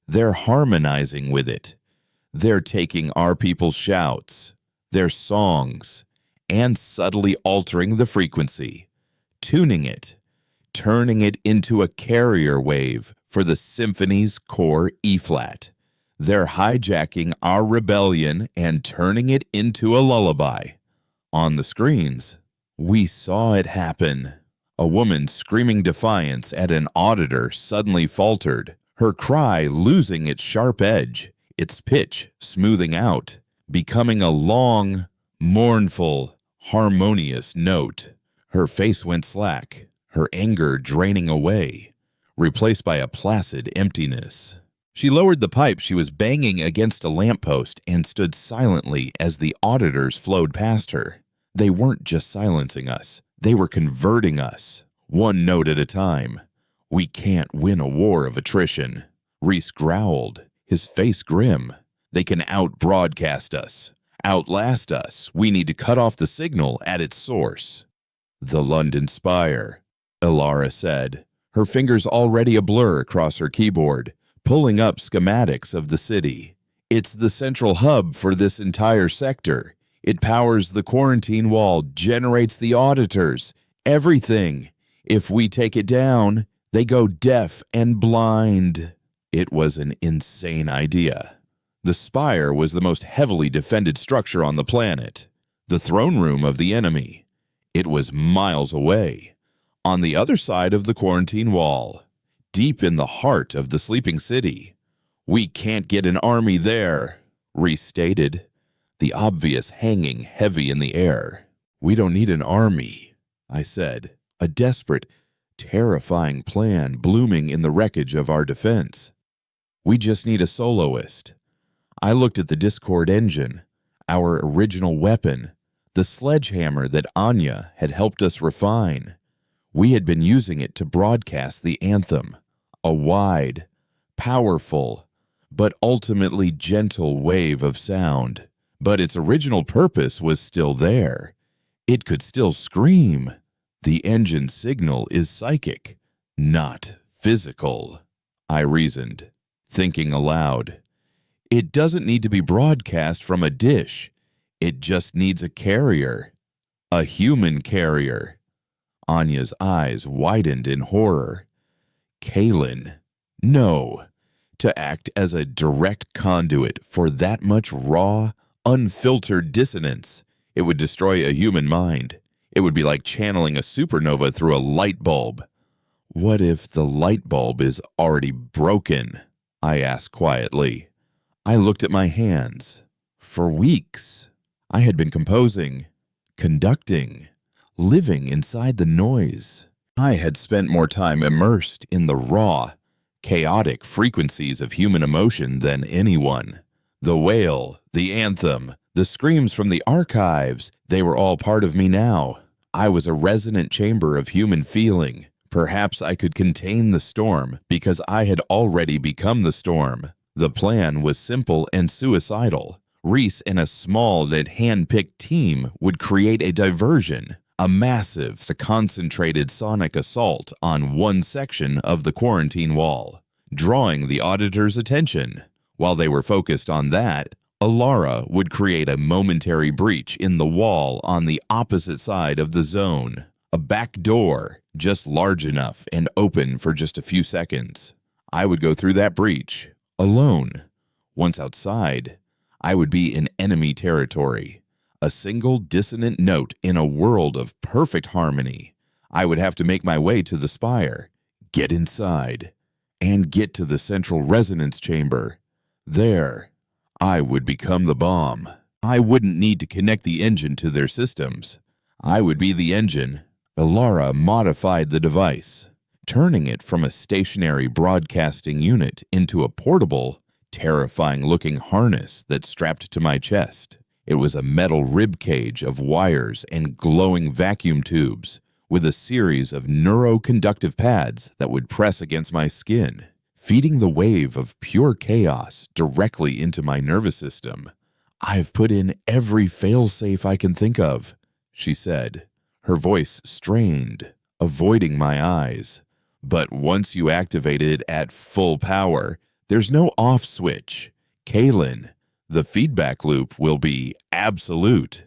They're harmonizing with it. They're taking our people's shouts, their songs, and subtly altering the frequency, tuning it, turning it into a carrier wave for the symphony's core E-flat. They're hijacking our rebellion and turning it into a lullaby." On the screens, we saw it happen. A woman screaming defiance at an auditor suddenly faltered, her cry losing its sharp edge, its pitch smoothing out, becoming a long, mournful, harmonious note. Her face went slack, her anger draining away, replaced by a placid emptiness. She lowered the pipe she was banging against a lamppost and stood silently as the auditors flowed past her. They weren't just silencing us, they were converting us, 1 note at a time. "We can't win a war of attrition," Reese growled, his face grim. "They can out-broadcast us, outlast us. We need to cut off the signal at its source." "The London Spire," Alara said, her fingers already a blur across her keyboard, pulling up schematics of the city. "It's the central hub for this entire sector. It powers the quarantine wall, generates the auditors, everything. If we take it down, they go deaf and blind." It was an insane idea. The Spire was the most heavily defended structure on the planet, the throne room of the enemy. It was miles away, on the other side of the quarantine wall, deep in the heart of the sleeping city. "We can't get an army there," Reese stated, the obvious hanging heavy in the air. "We don't need an army," I said, a desperate, terrifying plan blooming in the wreckage of our defense. "We just need a soloist." I looked at the Discord engine, our original weapon, the sledgehammer that Anya had helped us refine. We had been using it to broadcast the anthem, a wide, powerful, but ultimately gentle wave of sound. But its original purpose was still there. It could still scream. The engine signal is psychic, not physical, I reasoned, thinking aloud. It doesn't need to be broadcast from a dish. It just needs a carrier. A human carrier. Anya's eyes widened in horror. Kaylin, no. To act as a direct conduit for that much raw, unfiltered dissonance. It would destroy a human mind. It would be like channeling a supernova through a light bulb. What if the light bulb is already broken? I asked quietly. I looked at my hands. For weeks, I had been composing, conducting, living inside the noise. I had spent more time immersed in the raw, chaotic frequencies of human emotion than anyone. The wail, the anthem, the screams from the archives, they were all part of me now. I was a resonant chamber of human feeling. Perhaps I could contain the storm because I had already become the storm. The plan was simple and suicidal. Reese and a small yet hand-picked team would create a diversion, a massive, concentrated sonic assault on one section of the quarantine wall, drawing the auditors' attention. While they were focused on that, Alara would create a momentary breach in the wall on the opposite side of the zone, a back door just large enough and open for just a few seconds. I would go through that breach, alone. Once outside, I would be in enemy territory, a single dissonant note in a world of perfect harmony. I would have to make my way to the spire, get inside, and get to the central resonance chamber. There, I would become the bomb. I wouldn't need to connect the engine to their systems. I would be the engine. Alara modified the device, turning it from a stationary broadcasting unit into a portable, terrifying-looking harness that strapped to my chest. It was a metal rib cage of wires and glowing vacuum tubes, with a series of neuroconductive pads that would press against my skin, feeding the wave of pure chaos directly into my nervous system. "I've put in every failsafe I can think of," she said, her voice strained, avoiding my eyes. "But once you activate it at full power, there's no off switch. Kaylin, the feedback loop will be absolute.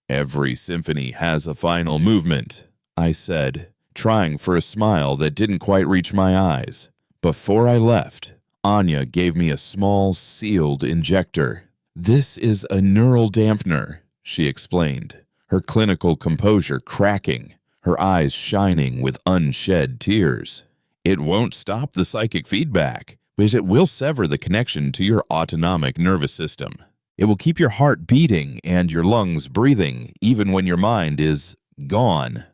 Every symphony has a final movement," I said, trying for a smile that didn't quite reach my eyes. Before I left, Anya gave me a small, sealed injector. "This is a neural dampener," she explained, her clinical composure cracking, her eyes shining with unshed tears. "It won't stop the psychic feedback, but it will sever the connection to your autonomic nervous system. It will keep your heart beating and your lungs breathing even when your mind is gone.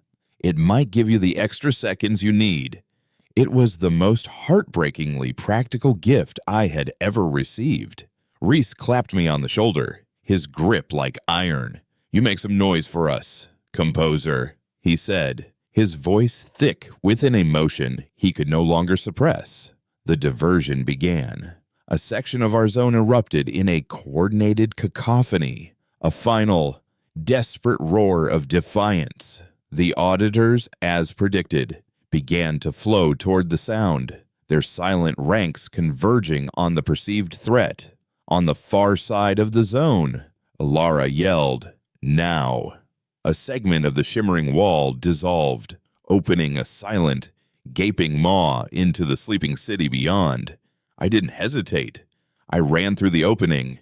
It might give you the extra seconds you need." It was the most heartbreakingly practical gift I had ever received. Reese clapped me on the shoulder, his grip like iron. "You make some noise for us, composer," he said, his voice thick with an emotion he could no longer suppress. The diversion began. A section of our zone erupted in a coordinated cacophony, a final, desperate roar of defiance. The auditors, as predicted, began to flow toward the sound, their silent ranks converging on the perceived threat. On the far side of the zone, Alara yelled, "Now!" A segment of the shimmering wall dissolved, opening a silent, gaping maw into the sleeping city beyond. I didn't hesitate. I ran through the opening,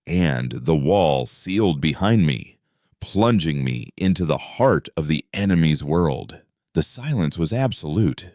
and the wall sealed behind me, plunging me into the heart of the enemy's world. The silence was absolute.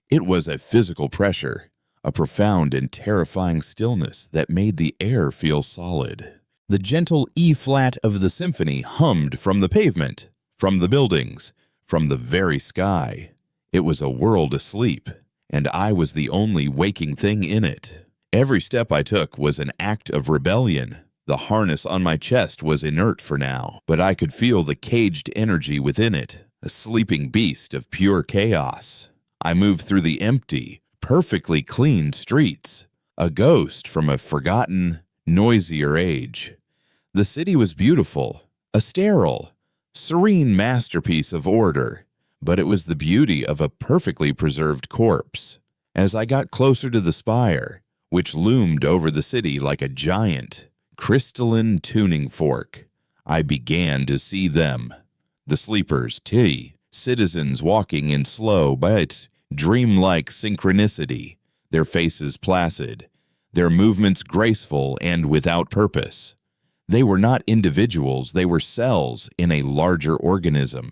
It was a physical pressure, a profound and terrifying stillness that made the air feel solid. The gentle E-flat of the symphony hummed from the pavement, from the buildings, from the very sky. It was a world asleep, and I was the only waking thing in it. Every step I took was an act of rebellion. The harness on my chest was inert for now, but I could feel the caged energy within it, a sleeping beast of pure chaos. I moved through the empty, perfectly clean streets, a ghost from a forgotten, noisier age. The city was beautiful, a sterile, serene masterpiece of order, but it was the beauty of a perfectly preserved corpse. As I got closer to the spire, which loomed over the city like a giant, crystalline tuning fork, I began to see them. The sleepers, citizens walking in slow but dreamlike synchronicity, their faces placid, their movements graceful and without purpose. They were not individuals, they were cells in a larger organism,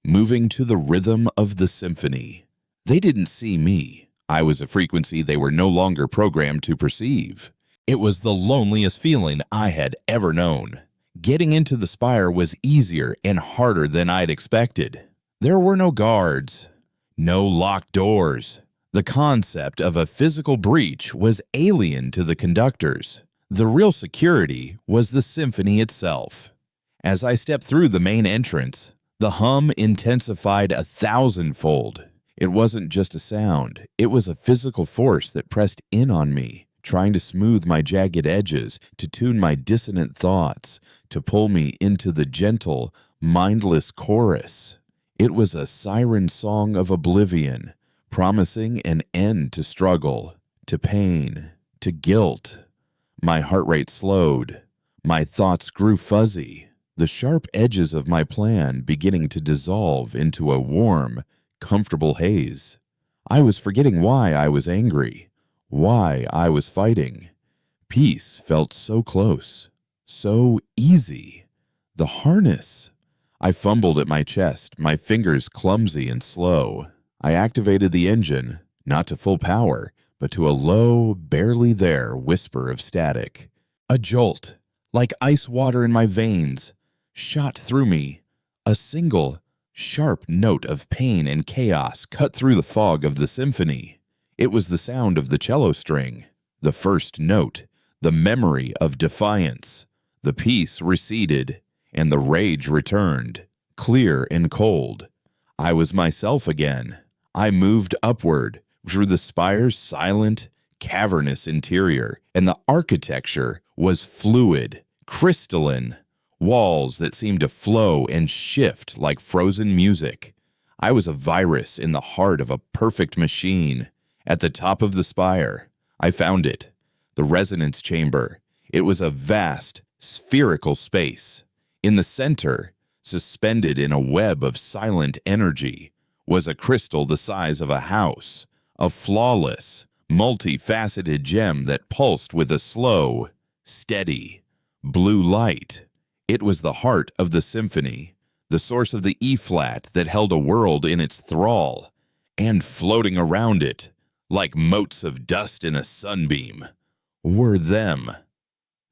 moving to the rhythm of the symphony. They didn't see me. I was a frequency they were no longer programmed to perceive. It was the loneliest feeling I had ever known. Getting into the spire was easier and harder than I'd expected. There were no guards, no locked doors. The concept of a physical breach was alien to the conductors. The real security was the symphony itself. As I stepped through the main entrance, the hum intensified 1,000-fold. It wasn't just a sound, it was a physical force that pressed in on me, trying to smooth my jagged edges, to tune my dissonant thoughts, to pull me into the gentle, mindless chorus. It was a siren song of oblivion, promising an end to struggle, to pain, to guilt. My heart rate slowed. My thoughts grew fuzzy, the sharp edges of my plan beginning to dissolve into a warm, comfortable haze. I was forgetting why I was angry, why I was fighting. Peace felt so close, so easy. The harness. I fumbled at my chest, my fingers clumsy and slow. I activated the engine, not to full power, but to a low, barely there whisper of static. A jolt, like ice water in my veins, shot through me. A single, sharp note of pain and chaos cut through the fog of the symphony. It was the sound of the cello string, the first note, the memory of defiance. The peace receded, and the rage returned, clear and cold. I was myself again. I moved upward through the spire's silent, cavernous interior, and the architecture was fluid, crystalline, walls that seemed to flow and shift like frozen music. I was a virus in the heart of a perfect machine. At the top of the spire, I found it, the resonance chamber. It was a vast, spherical space. In the center, suspended in a web of silent energy, was a crystal the size of a house, a flawless, multifaceted gem that pulsed with a slow, steady, blue light. It was the heart of the symphony, the source of the E-flat that held a world in its thrall, and floating around it, like motes of dust in a sunbeam, were them.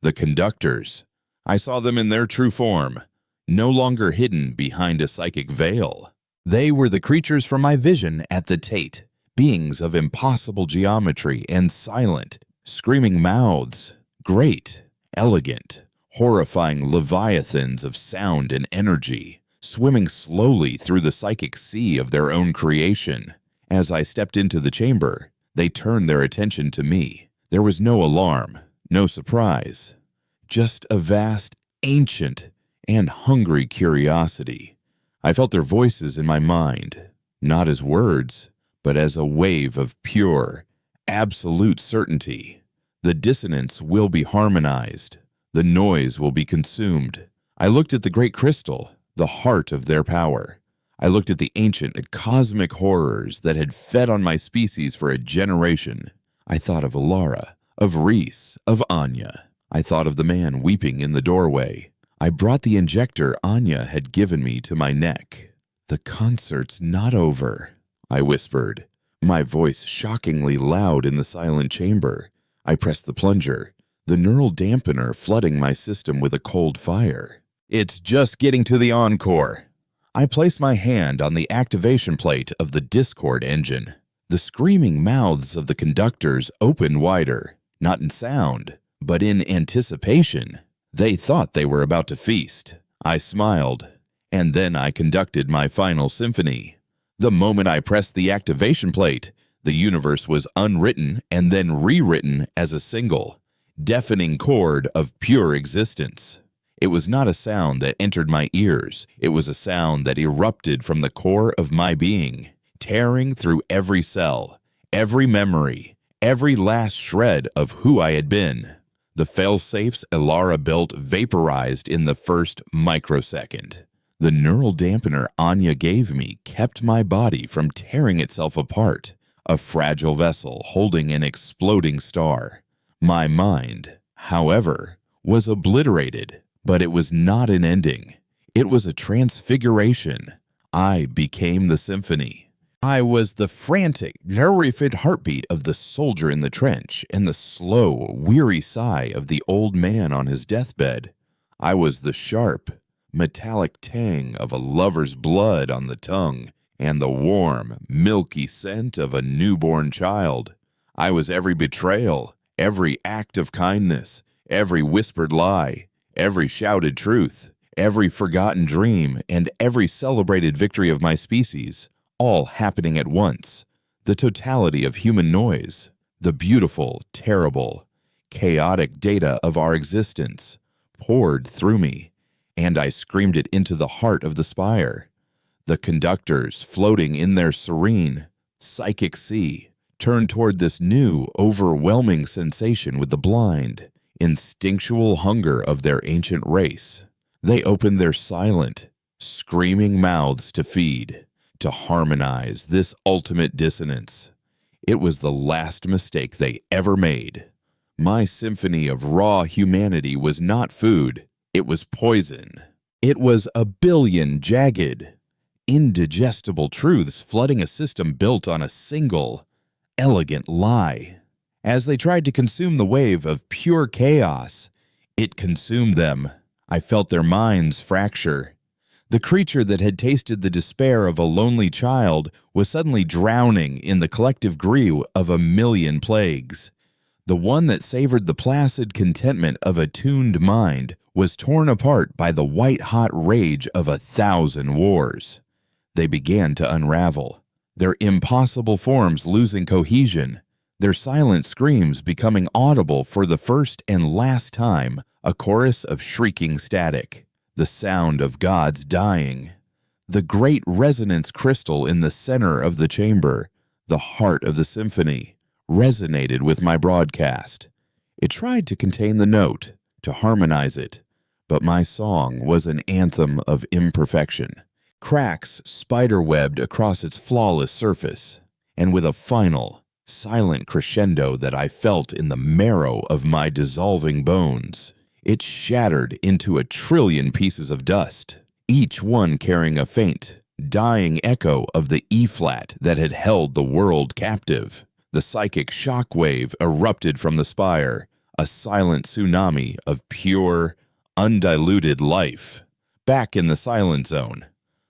The conductors. I saw them in their true form, no longer hidden behind a psychic veil. They were the creatures from my vision at the Tate, beings of impossible geometry and silent, screaming mouths, great, elegant, horrifying leviathans of sound and energy, swimming slowly through the psychic sea of their own creation. As I stepped into the chamber, they turned their attention to me. There was no alarm, no surprise, just a vast, ancient, and hungry curiosity. I felt their voices in my mind, not as words, but as a wave of pure, absolute certainty. The dissonance will be harmonized. The noise will be consumed. I looked at the great crystal, the heart of their power. I looked at the ancient and cosmic horrors that had fed on my species for a generation. I thought of Alara, of Reese, of Anya. I thought of the man weeping in the doorway. I brought the injector Anya had given me to my neck. "The concert's not over," I whispered, my voice shockingly loud in the silent chamber. I pressed the plunger, the neural dampener flooding my system with a cold fire. "It's just getting to the encore." I placed my hand on the activation plate of the Discord engine. The screaming mouths of the conductors opened wider, not in sound, but in anticipation. They thought they were about to feast. I smiled, and then I conducted my final symphony. The moment I pressed the activation plate, the universe was unwritten and then rewritten as a single, deafening chord of pure existence. It was not a sound that entered my ears. It was a sound that erupted from the core of my being, tearing through every cell, every memory, every last shred of who I had been. The failsafes Alara built vaporized in the first microsecond. The neural dampener Anya gave me kept my body from tearing itself apart, a fragile vessel holding an exploding star. My mind, however, was obliterated, but it was not an ending. It was a transfiguration. I became the symphony. I was the frantic, terrified heartbeat of the soldier in the trench and the slow, weary sigh of the old man on his deathbed. I was the sharp, metallic tang of a lover's blood on the tongue and the warm, milky scent of a newborn child. I was every betrayal, every act of kindness, every whispered lie, every shouted truth, every forgotten dream, and every celebrated victory of my species, all happening at once. The totality of human noise, the beautiful, terrible, chaotic data of our existence, poured through me, and I screamed it into the heart of the spire. The conductors, floating in their serene, psychic sea, turned toward this new, overwhelming sensation with the blind, instinctual hunger of their ancient race. They opened their silent, screaming mouths to feed, to harmonize this ultimate dissonance. It was the last mistake they ever made. My symphony of raw humanity was not food, it was poison. It was a billion jagged, indigestible truths flooding a system built on a single, elegant lie. As they tried to consume the wave of pure chaos, it consumed them. I felt their minds fracture. The creature that had tasted the despair of a lonely child was suddenly drowning in the collective gree of a million plagues. The one that savored the placid contentment of a tuned mind was torn apart by the white-hot rage of 1,000 wars. They began to unravel, their impossible forms losing cohesion, their silent screams becoming audible for the first and last time, a chorus of shrieking static, the sound of gods dying. The great resonance crystal in the center of the chamber, the heart of the symphony, resonated with my broadcast. It tried to contain the note, to harmonize it, but my song was an anthem of imperfection. Cracks spider-webbed across its flawless surface, and with a final, silent crescendo that I felt in the marrow of my dissolving bones, it shattered into 1,000,000,000,000 pieces of dust, each one carrying a faint, dying echo of the E-flat that had held the world captive. The psychic shockwave erupted from the spire, a silent tsunami of pure, undiluted life. Back in the silent zone,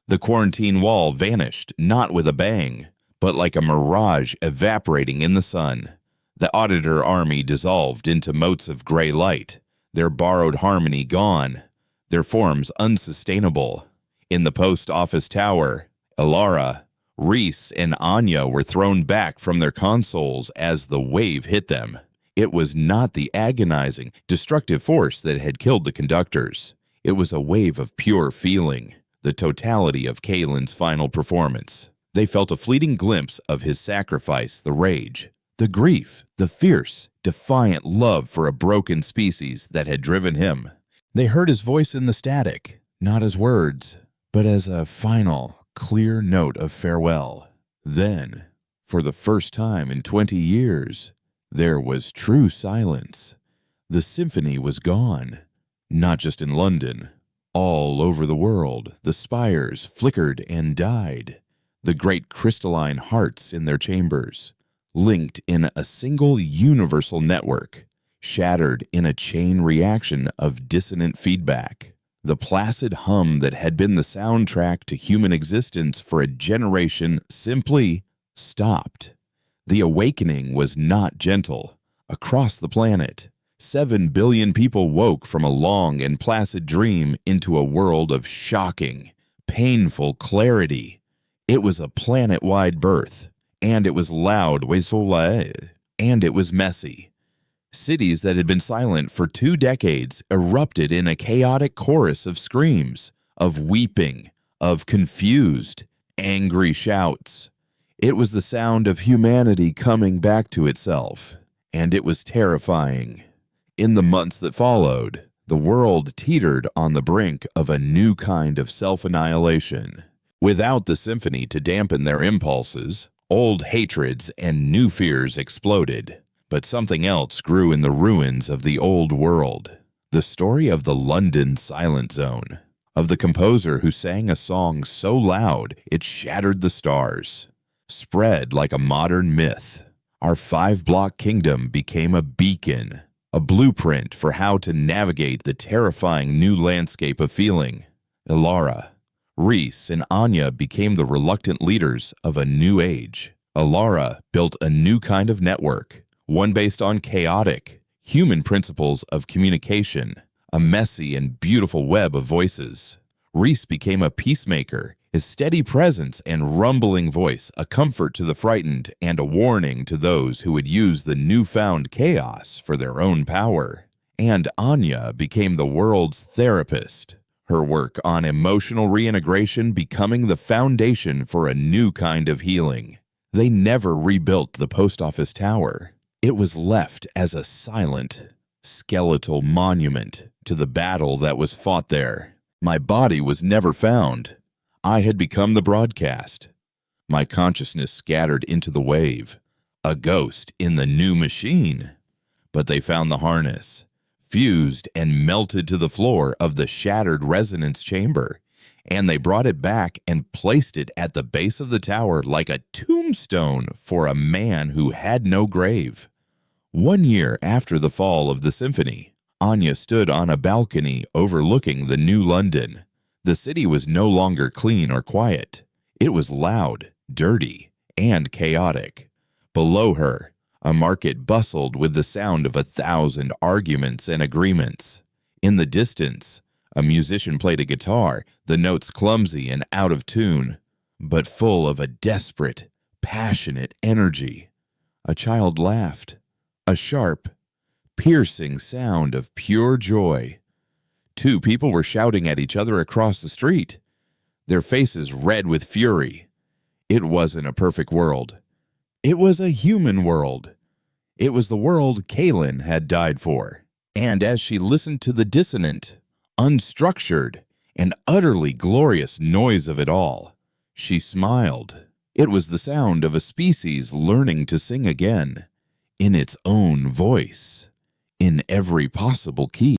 the quarantine wall vanished not with a bang, but like a mirage evaporating in the sun. The auditor army dissolved into motes of gray light, their borrowed harmony gone, their forms unsustainable. In the post office tower, Elara, Reese, and Anya were thrown back from their consoles as the wave hit them. It was not the agonizing, destructive force that had killed the conductors. It was a wave of pure feeling, the totality of Kalen's final performance. They felt a fleeting glimpse of his sacrifice, the rage, the grief, the fierce, defiant love for a broken species that had driven him. They heard his voice in the static, not as words, but as a final, clear note of farewell. Then, for the first time in 20 years, there was true silence. The symphony was gone, not just in London. All over the world, the spires flickered and died. The great crystalline hearts in their chambers, linked in a single universal network, shattered in a chain reaction of dissonant feedback. The placid hum that had been the soundtrack to human existence for a generation simply stopped. The awakening was not gentle. Across the planet, 7 billion people woke from a long and placid dream into a world of shocking, painful clarity. It was a planet-wide birth, and it was loud, and it was messy. Cities that had been silent for 2 decades erupted in a chaotic chorus of screams, of weeping, of confused, angry shouts. It was the sound of humanity coming back to itself, and it was terrifying. In the months that followed, the world teetered on the brink of a new kind of self-annihilation. Without the symphony to dampen their impulses, old hatreds and new fears exploded. But something else grew in the ruins of the old world. The story of the London Silent Zone, of the composer who sang a song so loud it shattered the stars. spread like a modern myth. Our 5-block kingdom became a beacon, a blueprint for how to navigate the terrifying new landscape of feeling. Ilara, Reese, and Anya became the reluctant leaders of a new age. Ilara built a new kind of network, one based on chaotic, human principles of communication, a messy and beautiful web of voices. Reese became a peacemaker, his steady presence and rumbling voice a comfort to the frightened and a warning to those who would use the newfound chaos for their own power. And Anya became the world's therapist, her work on emotional reintegration becoming the foundation for a new kind of healing. They never rebuilt the post office tower. It was left as a silent, skeletal monument to the battle that was fought there. My body was never found. I had become the broadcast. My consciousness scattered into the wave, a ghost in the new machine. But they found the harness, fused and melted to the floor of the shattered resonance chamber, and they brought it back and placed it at the base of the tower like a tombstone for a man who had no grave. 1 year after the fall of the symphony, Anya stood on a balcony overlooking the new London. The city was no longer clean or quiet. It was loud, dirty, and chaotic. Below her, a market bustled with the sound of 1,000 arguments and agreements. In the distance, a musician played a guitar, the notes clumsy and out of tune, but full of a desperate, passionate energy. A child laughed, a sharp, piercing sound of pure joy. 2 people were shouting at each other across the street, their faces red with fury. It wasn't a perfect world. It was a human world. It was the world Kaylin had died for. And as she listened to the dissonant, unstructured, and utterly glorious noise of it all, she smiled. It was the sound of a species learning to sing again, in its own voice, in every possible key.